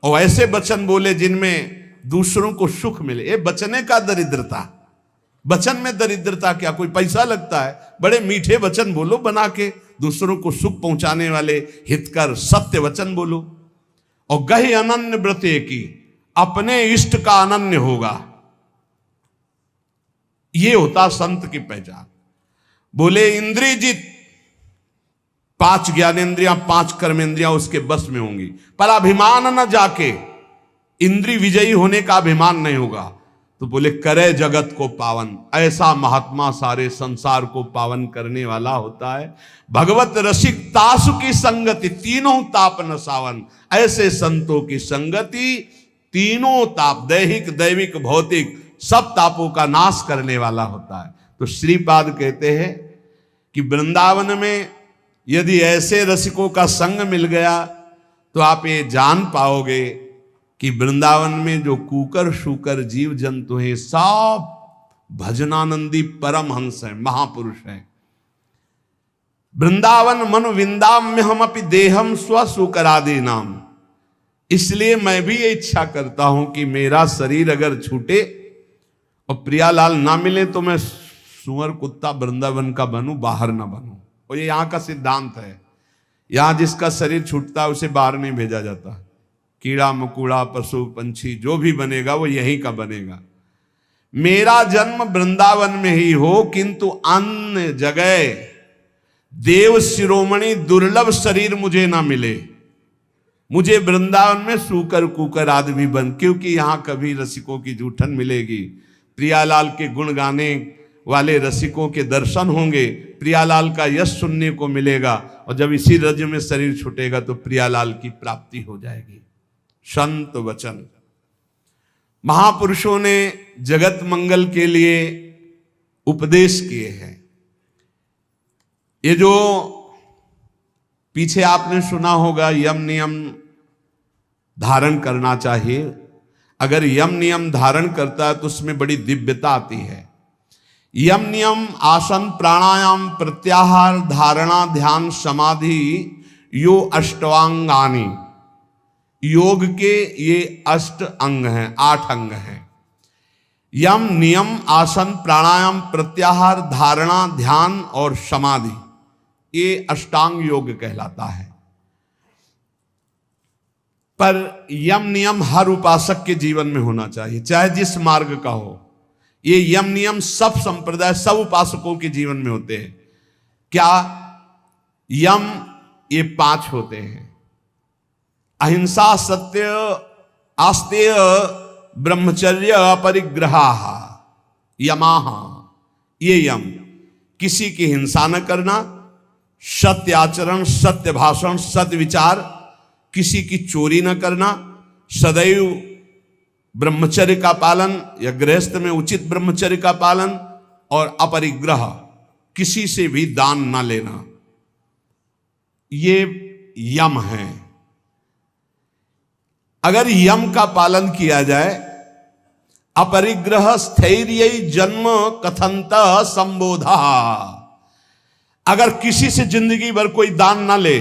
और ऐसे वचन बोले जिनमें दूसरों को सुख मिले। ये बचने का दरिद्रता। वचन में दरिद्रता क्या, कोई पैसा लगता है। बड़े मीठे वचन बोलो बना के, दूसरों को सुख पहुंचाने वाले हितकर सत्य वचन बोलो। और गहि अनन्य व्रते की, अपने इष्ट का अनन्य होगा, ये होता संत की पहचान। बोले इंद्रियजित, 5 ज्ञानेंद्रियां 5 कर्मेंद्रियां उसके बस में होंगी, पर अभिमान न जाके, इंद्रिय विजयी होने का अभिमान नहीं होगा। तो बोले करे जगत को पावन, ऐसा महात्मा सारे संसार को पावन करने वाला होता है। भगवत रसिक तासु की संगति, तीनों ताप न सावन। ऐसे संतों की संगति तीनों ताप, दैहिक दैविक भौतिक सब तापों का नाश करने वाला होता है। तो श्रीपाद कहते हैं कि वृंदावन में यदि ऐसे रसिकों का संग मिल गया तो आप ये जान पाओगे कि वृंदावन में जो कूकर शूकर जीव जंतु हैं सब भजनानंदी परम हंस हैं, महापुरुष हैं। वृंदावन मनु विंदाम्य हम अपि देहम स्वसुकरादि नाम। इसलिए मैं भी ये इच्छा करता हूं कि मेरा शरीर अगर छूटे और प्रियालाल ना मिले तो मैं सुअर कुत्ता वृंदावन का बनूं, बाहर ना बनूं। और ये यहाँ का सिद्धांत है। यहां जिसका शरीर छूटता है उसे बाहर नहीं भेजा जाता। कीड़ा मकोड़ा पशु पंछी जो भी बनेगा वो यहीं का बनेगा। मेरा जन्म वृंदावन में ही हो, किंतु अन्य जगह देव शिरोमणि दुर्लभ शरीर मुझे ना मिले। मुझे वृंदावन में सूकर कुकर आदमी बन, क्योंकि यहां कभी रसिकों की जूठन मिलेगी, प्रियालाल के गुण गाने वाले रसिकों के दर्शन होंगे, प्रियालाल का यश सुनने को मिलेगा, और जब इसी रज में शरीर छूटेगा तो प्रियालाल की प्राप्ति हो जाएगी। संत वचन महापुरुषों ने जगत मंगल के लिए उपदेश किए हैं। ये जो पीछे आपने सुना होगा यम नियम धारण करना चाहिए, अगर यम नियम धारण करता है तो उसमें बड़ी दिव्यता आती है। यम नियम आसन प्राणायाम प्रत्याहार धारणा ध्यान समाधि यो अष्टांगानी, योग के ये 8 अंग हैं, 8 अंग हैं। यम नियम आसन प्राणायाम प्रत्याहार धारणा ध्यान और समाधि, ये अष्टांग योग कहलाता है। पर यम नियम हर उपासक के जीवन में होना चाहिए, चाहे जिस मार्ग का हो। ये यम नियम सब संप्रदाय सब उपासकों के जीवन में होते हैं। क्या यम? ये 5 होते हैं। अहिंसा सत्य आस्तेय ब्रह्मचर्य अपरिग्रहा यमाह, ये यम। किसी की हिंसा न करना, सत्य आचरण, सत्य भाषण, सत्य विचार, किसी की चोरी न करना, सदैव ब्रह्मचर्य का पालन या गृहस्थ में उचित ब्रह्मचर्य का पालन, और अपरिग्रह, किसी से भी दान न लेना, ये यम है। अगर यम का पालन किया जाए, अपरिग्रह स्थैर्य जन्म कथंत संबोधा, अगर किसी से जिंदगी भर कोई दान ना ले,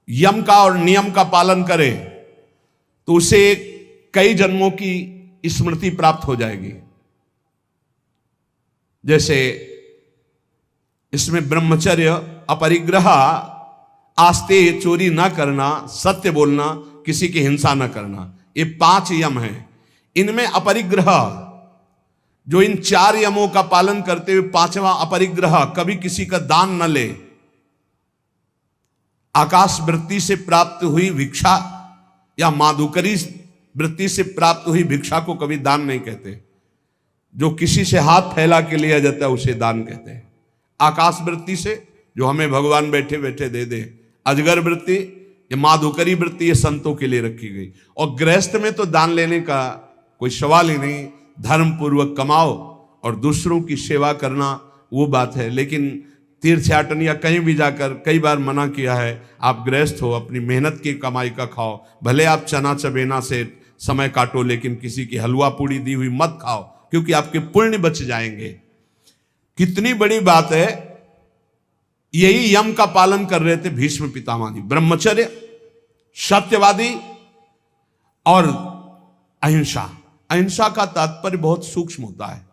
यम का और नियम का पालन करे, तो उसे कई जन्मों की स्मृति प्राप्त हो जाएगी। जैसे इसमें ब्रह्मचर्य, अपरिग्रह, आस्ते, चोरी ना करना, सत्य बोलना, किसी की हिंसा न करना, ये 5 यम हैं। इनमें अपरिग्रह, जो इन 4 यमों का पालन करते हुए 5वां अपरिग्रह, कभी किसी का दान न ले, आकाश वृत्ति से प्राप्त हुई भिक्षा या माधुकरी वृत्ति से प्राप्त हुई भिक्षा को कभी दान नहीं कहते। जो किसी से हाथ फैला के लिया जाता है उसे दान कहते हैं। आकाश वृत्ति से जो हमें भगवान बैठे बैठे दे दे, अजगर वृत्ति, ये माधुकरी वृत्ति, ये संतों के लिए रखी गई। और गृहस्थ में तो दान लेने का कोई सवाल ही नहीं, धर्म पूर्वक कमाओ और दूसरों की सेवा करना वो बात है। लेकिन तीर्थयाटन या कहीं भी जाकर कई बार मना किया है, आप गृहस्थ हो, अपनी मेहनत की कमाई का खाओ, भले आप चना चबेना से समय काटो, लेकिन किसी की हलवा पूड़ी दी हुई मत खाओ, क्योंकि आपके पुण्य बच जाएंगे। कितनी बड़ी बात है। यही यम का पालन कर रहे थे भीष्म पितामह जी। ब्रह्मचर्य, सत्यवादी और अहिंसा। अहिंसा का तात्पर्य बहुत सूक्ष्म होता है।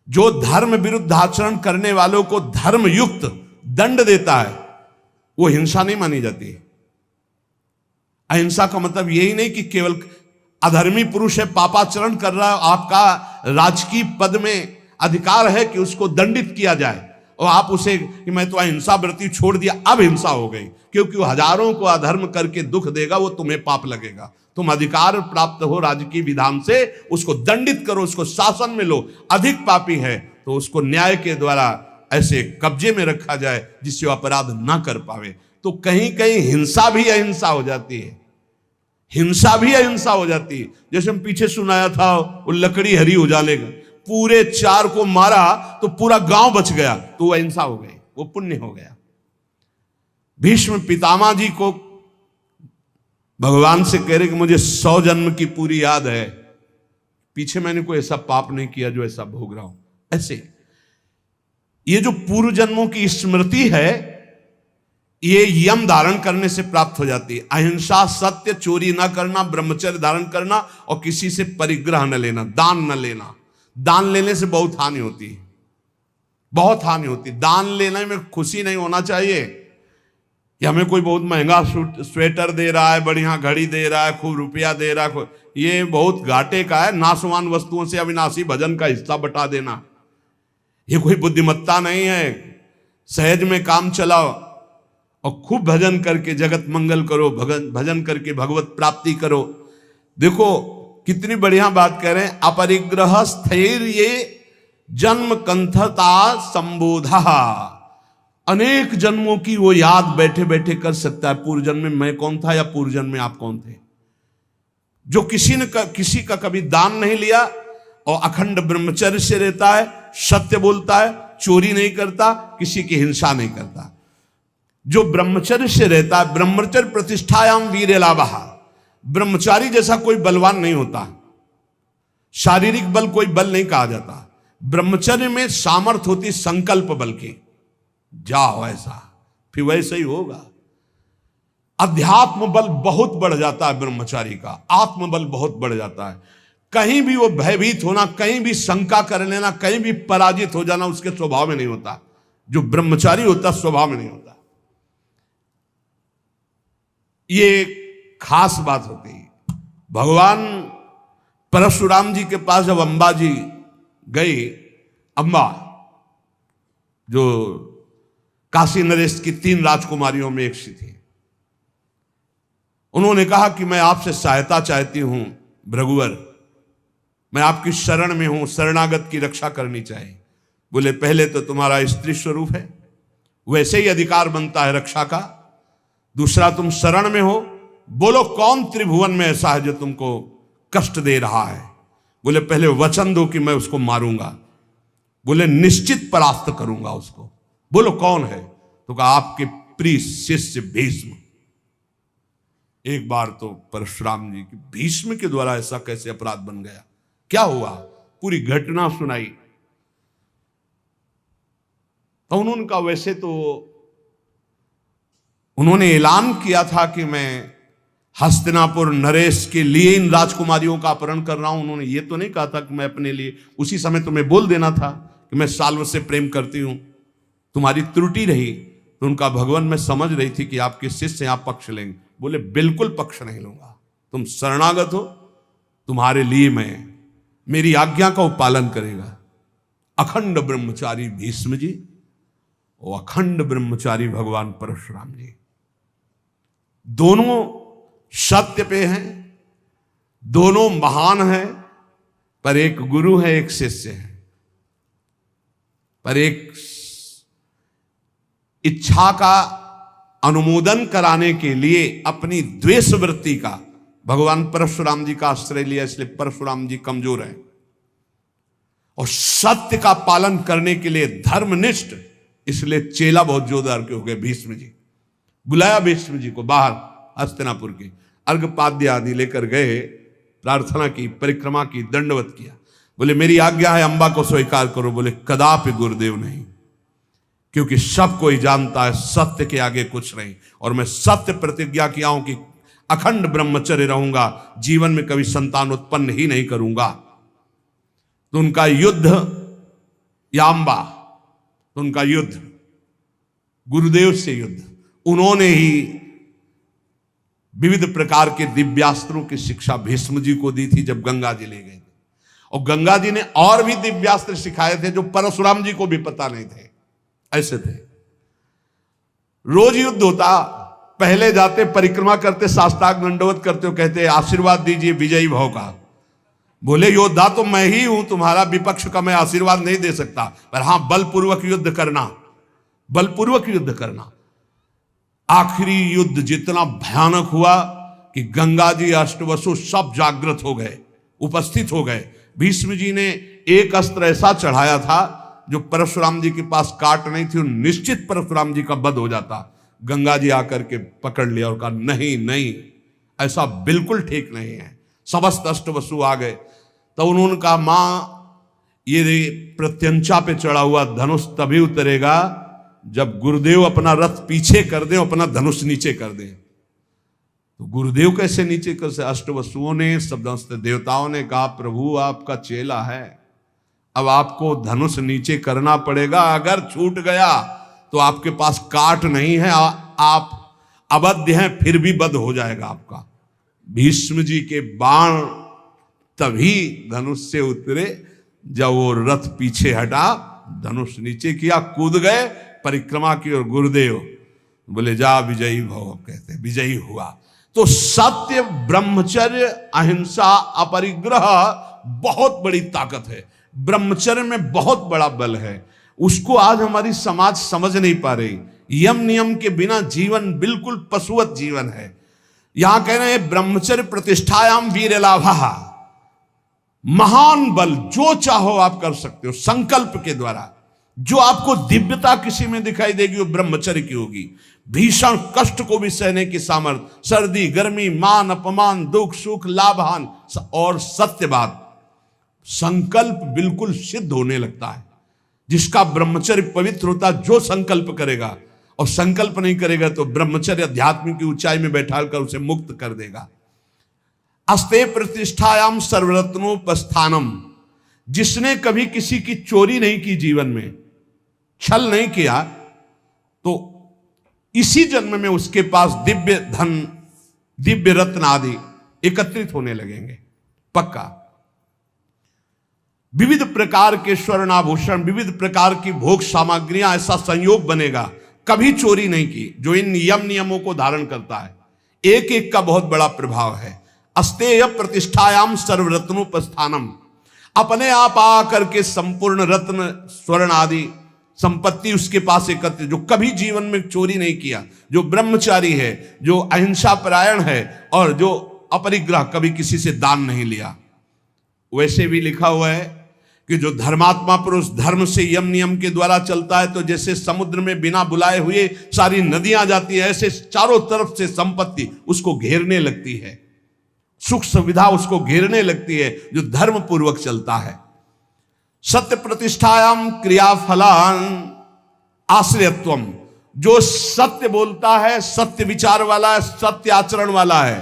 जो धर्म विरुद्ध आचरण करने वालों को धर्म युक्त दंड देता है वो हिंसा नहीं मानी जाती। अहिंसा का मतलब यही नहीं कि केवल अधर्मी पुरुष है, पापाचरण कर रहा है, आपका राजकीय पद में अधिकार है कि उसको दंडित किया जाए और आप उसे कि मैं तो अहिंसा व्रती छोड़ दिया, अब हिंसा हो गई, क्योंकि वो हजारों को अधर्म करके दुख देगा, वो तुम्हें पाप लगेगा। तुम अधिकार प्राप्त हो राजकीय विधान से, उसको दंडित करो, उसको शासन में लो। अधिक पापी है तो उसको न्याय के द्वारा ऐसे कब्जे में रखा जाए जिससे वो अपराध ना कर पावे। तो कहीं कहीं हिंसा भी अहिंसा हो जाती है, हिंसा भी अहिंसा हो जाती है। जैसे हम पीछे सुनाया था वो लकड़ी हरी उजाले का, पूरे 4 को मारा तो पूरा गांव बच गया, तो वो अहिंसा हो गई, वो पुण्य हो गया। भीष्म पितामह जी को भगवान से कह रहे कि मुझे 100 जन्म की पूरी याद है, पीछे मैंने कोई ऐसा पाप नहीं किया जो ऐसा भोग रहा हूं। ऐसे ये जो पूर्व जन्मों की स्मृति है, ये यम धारण करने से प्राप्त हो जाती है। अहिंसा, सत्य, चोरी न करना, ब्रह्मचर्य धारण करना और किसी से परिग्रह न लेना, दान न लेना। दान लेने से बहुत हानि होती है, बहुत हानि होती है। दान लेने में खुशी नहीं होना चाहिए कि हमें कोई बहुत महंगा स्वेटर दे रहा है, बढ़िया घड़ी दे रहा है, खूब रुपया दे रहा है, ये बहुत घाटे का है। नाशवान वस्तुओं से अविनाशी भजन का हिस्सा बटा देना, ये कोई बुद्धिमत्ता नहीं है। सहज में काम चलाओ और खूब भजन करके जगत मंगल करो, भजन करके भगवत प्राप्ति करो। देखो कितनी बढ़िया बात कह रहे हैं, अपरिग्रह स्थैर्य जन्म कंथता संबोधा। अनेक जन्मों की वो याद बैठे बैठे कर सकता है, पूर्व जन्म में मैं कौन था या पूर्व जन्म में आप कौन थे। जो किसी का कभी दान नहीं लिया और अखंड ब्रह्मचर्य से रहता है, सत्य बोलता है, चोरी नहीं करता, किसी की हिंसा नहीं करता, जो ब्रह्मचर्य से रहता है। ब्रह्मचर्य प्रतिष्ठायाम वीर लाभः। ब्रह्मचारी जैसा कोई बलवान नहीं होता, शारीरिक बल कोई बल नहीं कहा जाता। ब्रह्मचर्य में सामर्थ होती संकल्प बल की, जाओ ऐसा, फिर वैसे ही होगा। अध्यात्म बल बहुत बढ़ जाता है ब्रह्मचारी का, आत्मबल बहुत बढ़ जाता है। कहीं भी वो भयभीत होना, कहीं भी शंका कर लेना, कहीं भी पराजित हो जाना उसके स्वभाव में नहीं होता। जो ब्रह्मचारी होता स्वभाव में नहीं होता। ये खास बात होती है। भगवान परशुराम जी के पास जब अंबा जी गई, अंबा जो काशी नरेश की 3 राजकुमारियों में एक सी थी, उन्होंने कहा कि मैं आपसे सहायता चाहती हूं भृगुवर, मैं आपकी शरण में हूं, शरणागत की रक्षा करनी चाहिए। बोले पहले तो तुम्हारा स्त्री स्वरूप है, वैसे ही अधिकार बनता है रक्षा का। दूसरा तुम शरण में हो, बोलो कौन त्रिभुवन में ऐसा है जो तुमको कष्ट दे रहा है। बोले पहले वचन दो कि मैं उसको मारूंगा। बोले निश्चित परास्त करूंगा उसको। बोलो कौन है? तो कहा आपके प्रिय शिष्य भीष्म। एक बार तो परशुराम जी की भीष्म के द्वारा ऐसा कैसे अपराध बन गया, क्या हुआ, पूरी घटना सुनाई। तो उन्होंने कहा वैसे तो उन्होंने ऐलान किया था कि मैं हस्तिनापुर नरेश के लिए इन राजकुमारियों का अपहरण कर रहा हूं। उन्होंने ये तो नहीं कहा था कि मैं अपने लिए, उसी समय तुम्हें बोल देना था कि मैं साल्व से प्रेम करती हूं, तुम्हारी त्रुटि रही। तो उनका भगवान मैं समझ रही थी कि आपके शिष्य आप पक्ष लेंगे। बोले बिल्कुल पक्ष नहीं लूंगा, तुम शरणागत हो, तुम्हारे लिए मैं मेरी आज्ञा का पालन करेगा। अखंड ब्रह्मचारी भीष्म जी और अखंड ब्रह्मचारी भगवान परशुराम जी, दोनों सत्य पे हैं, दोनों महान हैं, पर एक गुरु है एक शिष्य है। पर एक इच्छा का अनुमोदन कराने के लिए अपनी द्वेष वृत्ति का भगवान परशुराम जी का आश्रय लिया, इसलिए परशुराम जी कमजोर हैं। और सत्य का पालन करने के लिए धर्मनिष्ठ, इसलिए चेला बहुत जोरदार के हो गए भीष्म जी। बुलाया भीष्म जी को बाहर हस्तिनापुर के, अर्घपाद्य आदि लेकर गए, प्रार्थना की, परिक्रमा की, दंडवत किया। बोले मेरी आज्ञा है अंबा को स्वीकार करो। बोले कदापि गुरुदेव नहीं, क्योंकि सब कोई जानता है सत्य के आगे कुछ नहीं, और मैं सत्य प्रतिज्ञा किया हूं कि अखंड ब्रह्मचर्य रहूंगा, जीवन में कभी संतान उत्पन्न ही नहीं करूंगा। तो उनका युद्ध या अंबा, तो उनका युद्ध गुरुदेव से युद्ध, उन्होंने ही विविध प्रकार के दिव्यास्त्रों की शिक्षा भीष्म जी को दी थी जब गंगा जी ले गए थे। और गंगा जी ने और भी दिव्यास्त्र सिखाए थे जो परशुराम जी को भी पता नहीं थे। ऐसे थे, रोज युद्ध होता, पहले जाते, परिक्रमा करते, साष्टांग दंडवत करते हो, कहते आशीर्वाद दीजिए विजयी भव का। बोले योद्धा तो मैं ही हूं, तुम्हारा विपक्ष का मैं आशीर्वाद नहीं दे सकता, पर हां बलपूर्वक युद्ध करना, बलपूर्वक युद्ध करना। आखिरी युद्ध जितना भयानक हुआ कि गंगा जी, अष्टवसु सब जागृत हो गए, उपस्थित हो गए। भीष्म जी ने एक अस्त्र ऐसा चढ़ाया था जो परशुराम जी के पास काट नहीं थी, निश्चित परशुराम जी का वध हो जाता। गंगा जी आकर के पकड़ लिया और कहा नहीं नहीं, ऐसा बिल्कुल ठीक नहीं है। समस्त अष्टवसु आ गए। तो उन्होंने कहा मां ये प्रत्यंचा पे चढ़ा हुआ धनुष तभी उतरेगा जब गुरुदेव अपना रथ पीछे कर दे, अपना धनुष नीचे कर दे। तो गुरुदेव कैसे नीचे कर से? अष्टवसुओं ने, समस्त देवताओं ने कहा प्रभु आपका चेला है, अब आपको धनुष नीचे करना पड़ेगा। अगर छूट गया तो आपके पास काट नहीं है, आप अबद्ध हैं, फिर भी बद्ध हो जाएगा आपका। भीष्म जी के बाण तभी धनुष से उतरे जब वो रथ पीछे हटा, धनुष नीचे किया, कूद गए, परिक्रमा की और गुरुदेव बोले जा विजयी भव, कहते विजयी हुआ। तो सत्य, ब्रह्मचर्य, अहिंसा, अपरिग्रह बहुत बड़ी ताकत है। ब्रह्मचर्य में बहुत बड़ा बल है, उसको आज हमारी समाज समझ नहीं पा रही। यम नियम के बिना जीवन बिल्कुल पशुवत जीवन है। यहां कह रहे हैं ब्रह्मचर्य प्रतिष्ठायाम वीर लाभा, महान बल, जो चाहो आप कर सकते हो संकल्प के द्वारा। जो आपको दिव्यता किसी में दिखाई देगी वो ब्रह्मचर्य की होगी। भीषण कष्ट को भी सहने की सामर्थ्य, सर्दी गर्मी, मान अपमान, दुख सुख, लाभ हानि और सत्यवाद, संकल्प बिल्कुल सिद्ध होने लगता है। जिसका ब्रह्मचर्य पवित्र होता, जो संकल्प करेगा, और संकल्प नहीं करेगा तो ब्रह्मचर्य अध्यात्म की ऊंचाई में बैठाकर उसे मुक्त कर देगा। अस्ते प्रतिष्ठायाम सर्वरत्नोपस्थानम, जिसने कभी किसी की चोरी नहीं की, जीवन में छल नहीं किया, तो इसी जन्म में उसके पास दिव्य धन, दिव्य रत्न आदि एकत्रित होने लगेंगे, पक्का। विविध प्रकार के स्वर्ण आभूषण, विविध प्रकार की भोग सामग्रियां, ऐसा संयोग बनेगा। कभी चोरी नहीं की, जो इन नियमों को धारण करता है। एक एक का बहुत बड़ा प्रभाव है। अस्तेय प्रतिष्ठायाम सर्वरत्नोपस्थानम, अपने आप आकर के संपूर्ण रत्न, स्वर्ण आदि संपत्ति उसके पास एकत्र, जो कभी जीवन में चोरी नहीं किया, जो ब्रह्मचारी है, जो अहिंसा परायण है, और जो अपरिग्रह, कभी किसी से दान नहीं लिया। वैसे भी लिखा हुआ है कि जो धर्मात्मा पुरुष धर्म से यम नियम के द्वारा चलता है, तो जैसे समुद्र में बिना बुलाए हुए सारी नदियां जाती है, ऐसे चारों तरफ से संपत्ति उसको घेरने लगती है, सुख सुविधा उसको घेरने लगती है, जो धर्म पूर्वक चलता है। सत्य प्रतिष्ठायाम क्रियाफलान आश्रयत्वम, जो सत्य बोलता है, सत्य विचार वाला है, सत्य आचरण वाला है,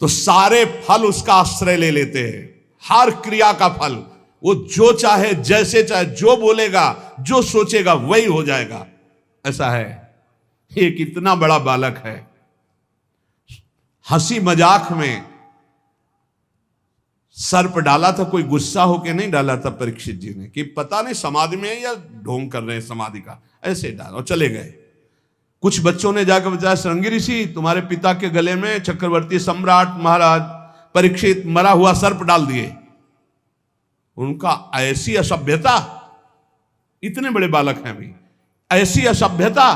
तो सारे फल उसका आश्रय ले लेते हैं। हर क्रिया का फल वो जो चाहे, जैसे चाहे, जो बोलेगा, जो सोचेगा वही हो जाएगा। ऐसा है। एक इतना बड़ा बालक है, हंसी मजाक में सर्प डाला था, कोई गुस्सा होके नहीं डाला था परीक्षित जी ने, कि पता नहीं समाधि में है या ढोंग कर रहे हैं समाधि का, ऐसे डाला और चले गए। कुछ बच्चों ने जाकर बताया, श्रृंगी ऋषि तुम्हारे पिता के गले में चक्रवर्ती सम्राट महाराज परीक्षित मरा हुआ सर्प डाल दिए। उनका ऐसी असभ्यता, इतने बड़े बालक हैं अभी, ऐसी असभ्यता,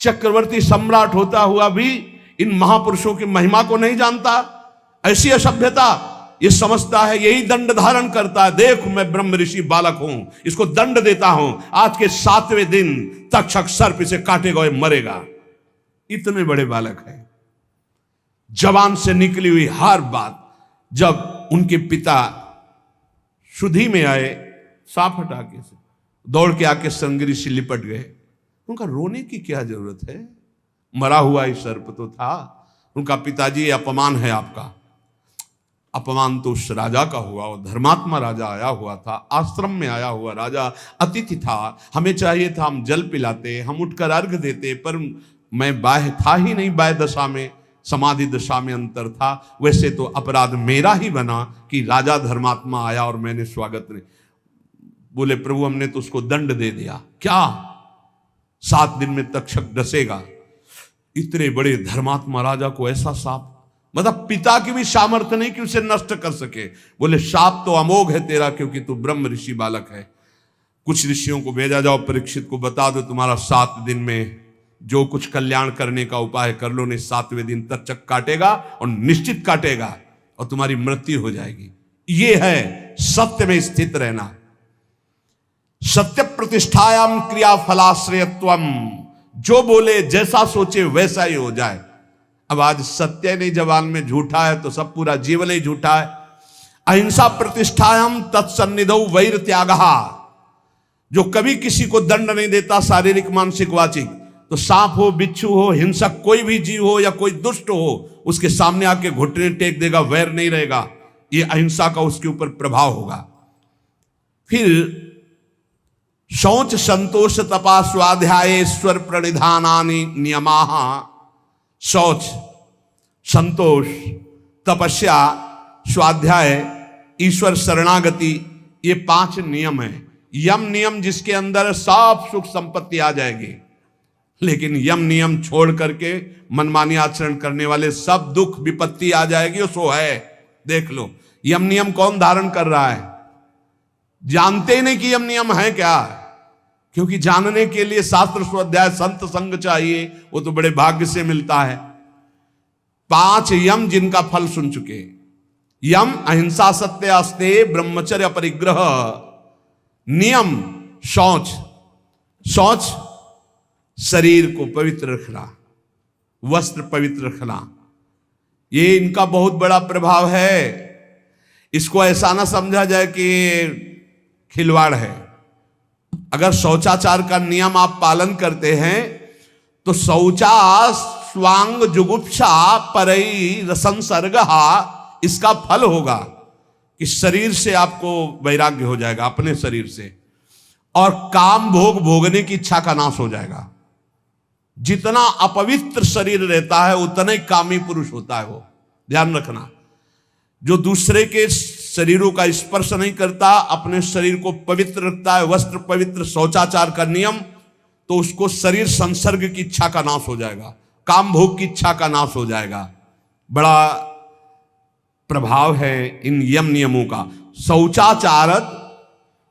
चक्रवर्ती सम्राट होता हुआ भी इन महापुरुषों की महिमा को नहीं जानता, ऐसी असभ्यता। ये समझता है यही दंड धारण करता है, देख मैं ब्रह्म ऋषि बालक हूं, इसको दंड देता हूं, आज के 7वें दिन तक्षक सर्प इसे काटेगा और मरेगा। इतने बड़े बालक हैं। जबान से निकली हुई हर बात, जब उनके पिता शुद्धि में आए, सांप हटा के से दौड़ के आके श्रृंगी ऋषि लिपट गए। उनका रोने की क्या जरूरत है, मरा हुआ ही सर्प तो था। उनका पिताजी, अपमान है आपका। अपमान तो उस राजा का हुआ, वो धर्मात्मा राजा आया हुआ था, आश्रम में आया हुआ राजा अतिथि था। हमें चाहिए था हम जल पिलाते, हम उठकर अर्घ देते, पर मैं बाह्य था ही नहीं, बाह्य दशा में, समाधि दशा में अंतर था। वैसे तो अपराध मेरा ही बना कि राजा धर्मात्मा आया और मैंने स्वागत नहीं। बोले प्रभु हमने तो उसको दंड दे दिया, क्या 7 दिन में तक्षक डसेगा। इतने बड़े धर्मात्मा राजा को ऐसा साप, मतलब पिता की भी सामर्थ्य नहीं कि उसे नष्ट कर सके। बोले शाप तो अमोघ है तेरा, क्योंकि तू ब्रह्म ऋषि बालक है। कुछ ऋषियों को भेजा, जाओ परीक्षित को बता दो तुम्हारा 7 दिन में जो कुछ कल्याण करने का उपाय कर लो, नहीं 7वें दिन तक्षक काटेगा और निश्चित काटेगा और तुम्हारी मृत्यु हो जाएगी। ये है सत्य में स्थित रहना। सत्य प्रतिष्ठायाम क्रिया फलाश्रयत्वम, जो बोले, जैसा सोचे वैसा ही हो जाए। अब आज सत्य नहीं जबान में झूठा है तो सब पूरा जीवन ही झूठा है। अहिंसा प्रतिष्ठायाम तत्सन्निधौ वैर त्यागः, जो कभी किसी को दंड नहीं देता शारीरिक मानसिक वाचिक, तो सांप हो, बिच्छू हो, हिंसक कोई भी जीव हो या कोई दुष्ट हो, उसके सामने आके घुटने टेक देगा, वैर नहीं रहेगा। ये अहिंसा का उसके ऊपर प्रभाव होगा। फिर शौच संतोष तपा स्वाध्याय ईश्वर प्रणिधानानि नियमाः। शौच, संतोष, तपस्या, स्वाध्याय, ईश्वर शरणागति, ये 5 नियम है। यम नियम जिसके अंदर सब सुख संपत्ति आ जाएगी, लेकिन यम नियम छोड़ करके मनमानी आचरण करने वाले सब दुख विपत्ति आ जाएगी। और सो है, देख लो यम नियम कौन धारण कर रहा है? जानते ही नहीं कि यम नियम है क्या, क्योंकि जानने के लिए शास्त्र स्वाध्याय संत संग चाहिए, वो तो बड़े भाग्य से मिलता है। 5 यम जिनका फल सुन चुके। यम अहिंसा सत्य अस्ते ब्रह्मचर्य परिग्रह। नियम शौच, शौच शरीर को पवित्र रखना, वस्त्र पवित्र रखना, ये इनका बहुत बड़ा प्रभाव है। इसको ऐसा ना समझा जाए कि खिलवाड़ है। अगर शौचाचार का नियम आप पालन करते हैं तो शौचा स्वांग जुगुप्सा परई रसंसर्ग, इसका फल होगा कि शरीर से आपको वैराग्य हो जाएगा, अपने शरीर से, और काम भोग भोगने की इच्छा का नाश हो जाएगा। जितना अपवित्र शरीर रहता है उतना ही कामी पुरुष होता है वो, ध्यान रखना। जो दूसरे के शरीरों का स्पर्श नहीं करता, अपने शरीर को पवित्र रखता है, वस्त्र पवित्र, शौचाचार का नियम, तो उसको शरीर संसर्ग की इच्छा का नाश हो जाएगा, काम भोग की इच्छा का नाश हो जाएगा। बड़ा प्रभाव है इन यम नियमों का। शौचाचारत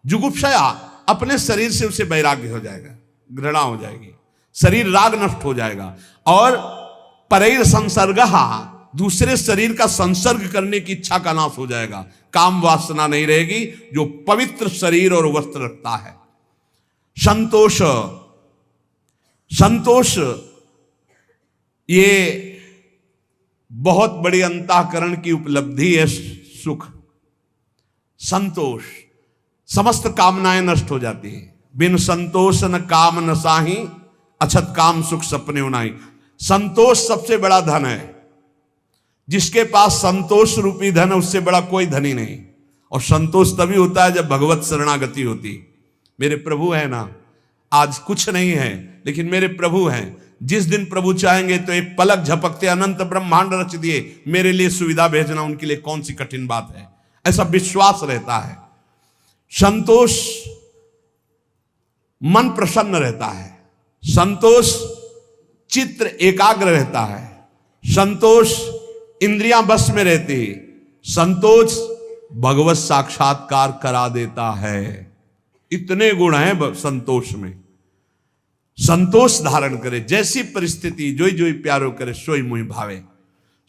जुगुप्सया, अपने शरीर से उसे वैराग्य हो जाएगा, घृणा हो जाएगी, शरीर राग नष्ट हो जाएगा। और परैर संसर्गः, दूसरे शरीर का संसर्ग करने की इच्छा का नाश हो जाएगा, काम वासना नहीं रहेगी, जो पवित्र शरीर और वस्त्र रखता है। संतोष, संतोष ये बहुत बड़ी अंतःकरण की उपलब्धि है। सुख, संतोष, समस्त कामनाएं नष्ट हो जाती हैं। बिन संतोष न काम न साही, अछत काम सुख सपने उनाई। संतोष सबसे बड़ा धन है। जिसके पास संतोष रूपी धन है उससे बड़ा कोई धनी नहीं। और संतोष तभी होता है जब भगवत शरणागति होती। मेरे प्रभु है ना, आज कुछ नहीं है लेकिन मेरे प्रभु हैं। जिस दिन प्रभु चाहेंगे तो एक पलक झपकते अनंत ब्रह्मांड रच दिए, मेरे लिए सुविधा भेजना उनके लिए कौन सी कठिन बात है, ऐसा विश्वास रहता है। संतोष, मन प्रसन्न रहता है। संतोष, चित्त एकाग्र रहता है। संतोष, इंद्रियां बस में रहती। संतोष, भगवत साक्षात्कार करा देता है। इतने गुण हैं संतोष में। संतोष धारण करे, जैसी परिस्थिति जोई जोई प्यारो करे सोई मुहि भावे।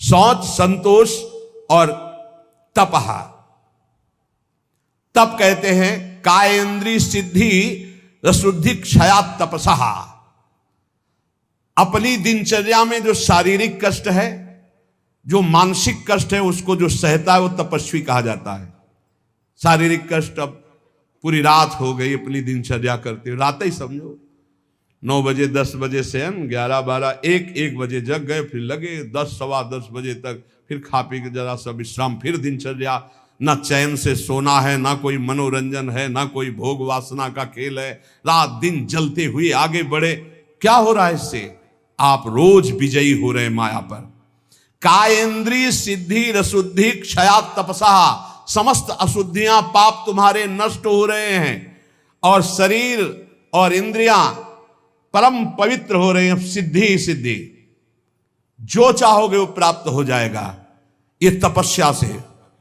शौच, संतोष और तपहा। तप कहते हैं कायेंद्री सिद्धि रशुद्धि क्षयात तपसहा। अपनी दिनचर्या में जो शारीरिक कष्ट है, जो मानसिक कष्ट है, उसको जो सहता है वो तपस्वी कहा जाता है। शारीरिक कष्ट, अब पूरी रात हो गई अपनी दिनचर्या करते हुए, रात ही समझो 9 बजे 10 बजे से 11, 12, 1 बजे जग गए, फिर लगे 10, सवा 10 बजे तक, फिर खा पी के जरा सा विश्राम, फिर दिनचर्या। ना चैन से सोना है, ना कोई मनोरंजन है, ना कोई भोग वासना का खेल है। रात दिन जलते हुए आगे बढ़े। क्या हो रहा है इससे? आप रोज विजयी हो रहे माया पर। कायेंद्रीय सिद्धि रशुद्धि क्षयात तपसा। समस्त अशुद्धियां पाप तुम्हारे नष्ट हो रहे हैं और शरीर और इंद्रियां परम पवित्र हो रहे हैं। सिद्धि ही सिद्धि, जो चाहोगे वो प्राप्त हो जाएगा। ये तपस्या से,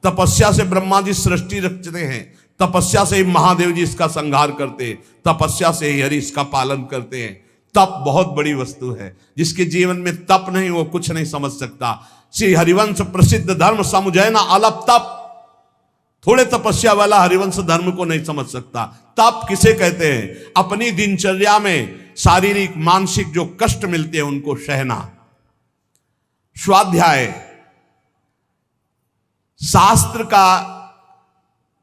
तपस्या से ब्रह्मा जी सृष्टि रचते हैं, तपस्या से ही महादेव जी इसका संहार करते हैं, तपस्या से ही हरि इसका पालन करते हैं। तप बहुत बड़ी वस्तु है। जिसके जीवन में तप नहीं वो कुछ नहीं समझ सकता। श्री हरिवंश प्रसिद्ध धर्म समुझैना अलप तप। थोड़े तपस्या वाला हरिवंश धर्म को नहीं समझ सकता। तप किसे कहते हैं? अपनी दिनचर्या में शारीरिक मानसिक जो कष्ट मिलते हैं उनको सहना। स्वाध्याय, शास्त्र का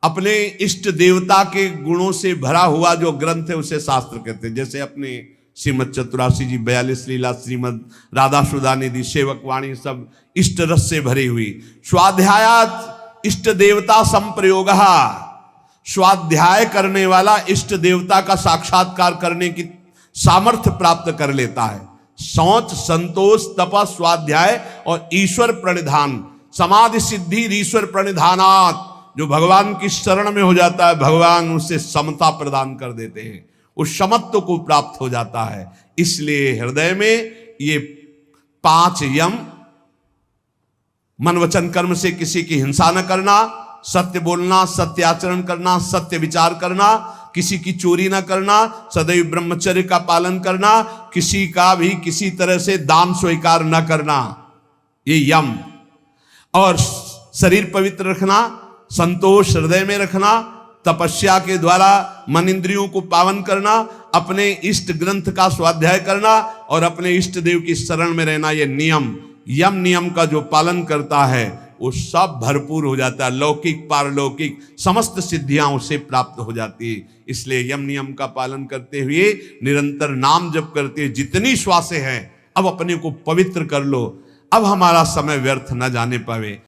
अपने इष्ट देवता के गुणों से भरा हुआ जो ग्रंथ है उसे शास्त्र कहते हैं। जैसे अपने श्रीमद चतुरासी जी, 42 लीला, श्रीमद राधा सुधा निधि, सेवक वाणी, सब इष्ट रस से भरी हुई। स्वाध्यायात इष्ट देवता संप्रयोग, स्वाध्याय करने वाला इष्ट देवता का साक्षात्कार करने की सामर्थ्य प्राप्त कर लेता है। शौच, संतोष, तप, स्वाध्याय और ईश्वर प्रणिधान, समाधि सिद्धि ईश्वर प्रणिधानात, जो भगवान की शरण में हो जाता है भगवान उसे समता प्रदान कर देते हैं, उस समत्व को प्राप्त हो जाता है। इसलिए हृदय में ये 5 यम, मन वचन कर्म से किसी की हिंसा न करना, सत्य बोलना, सत्य आचरण करना, सत्य विचार करना, किसी की चोरी न करना, सदैव ब्रह्मचर्य का पालन करना, किसी का भी किसी तरह से दान स्वीकार न करना, ये यम। और शरीर पवित्र रखना, संतोष हृदय में रखना, तपस्या के द्वारा मन इंद्रियों को पावन करना, अपने इष्ट ग्रंथ का स्वाध्याय करना और अपने इष्ट देव की शरण में रहना, ये नियम, यम नियम का जो पालन करता है वो सब भरपूर हो जाता है। लौकिक पारलौकिक समस्त सिद्धियां उसे प्राप्त हो जाती है। इसलिए यम नियम का पालन करते हुए निरंतर नाम जप करते हुए जितनी श्वासें हैं अब अपने को पवित्र कर लो, अब हमारा समय व्यर्थ न जाने पावे।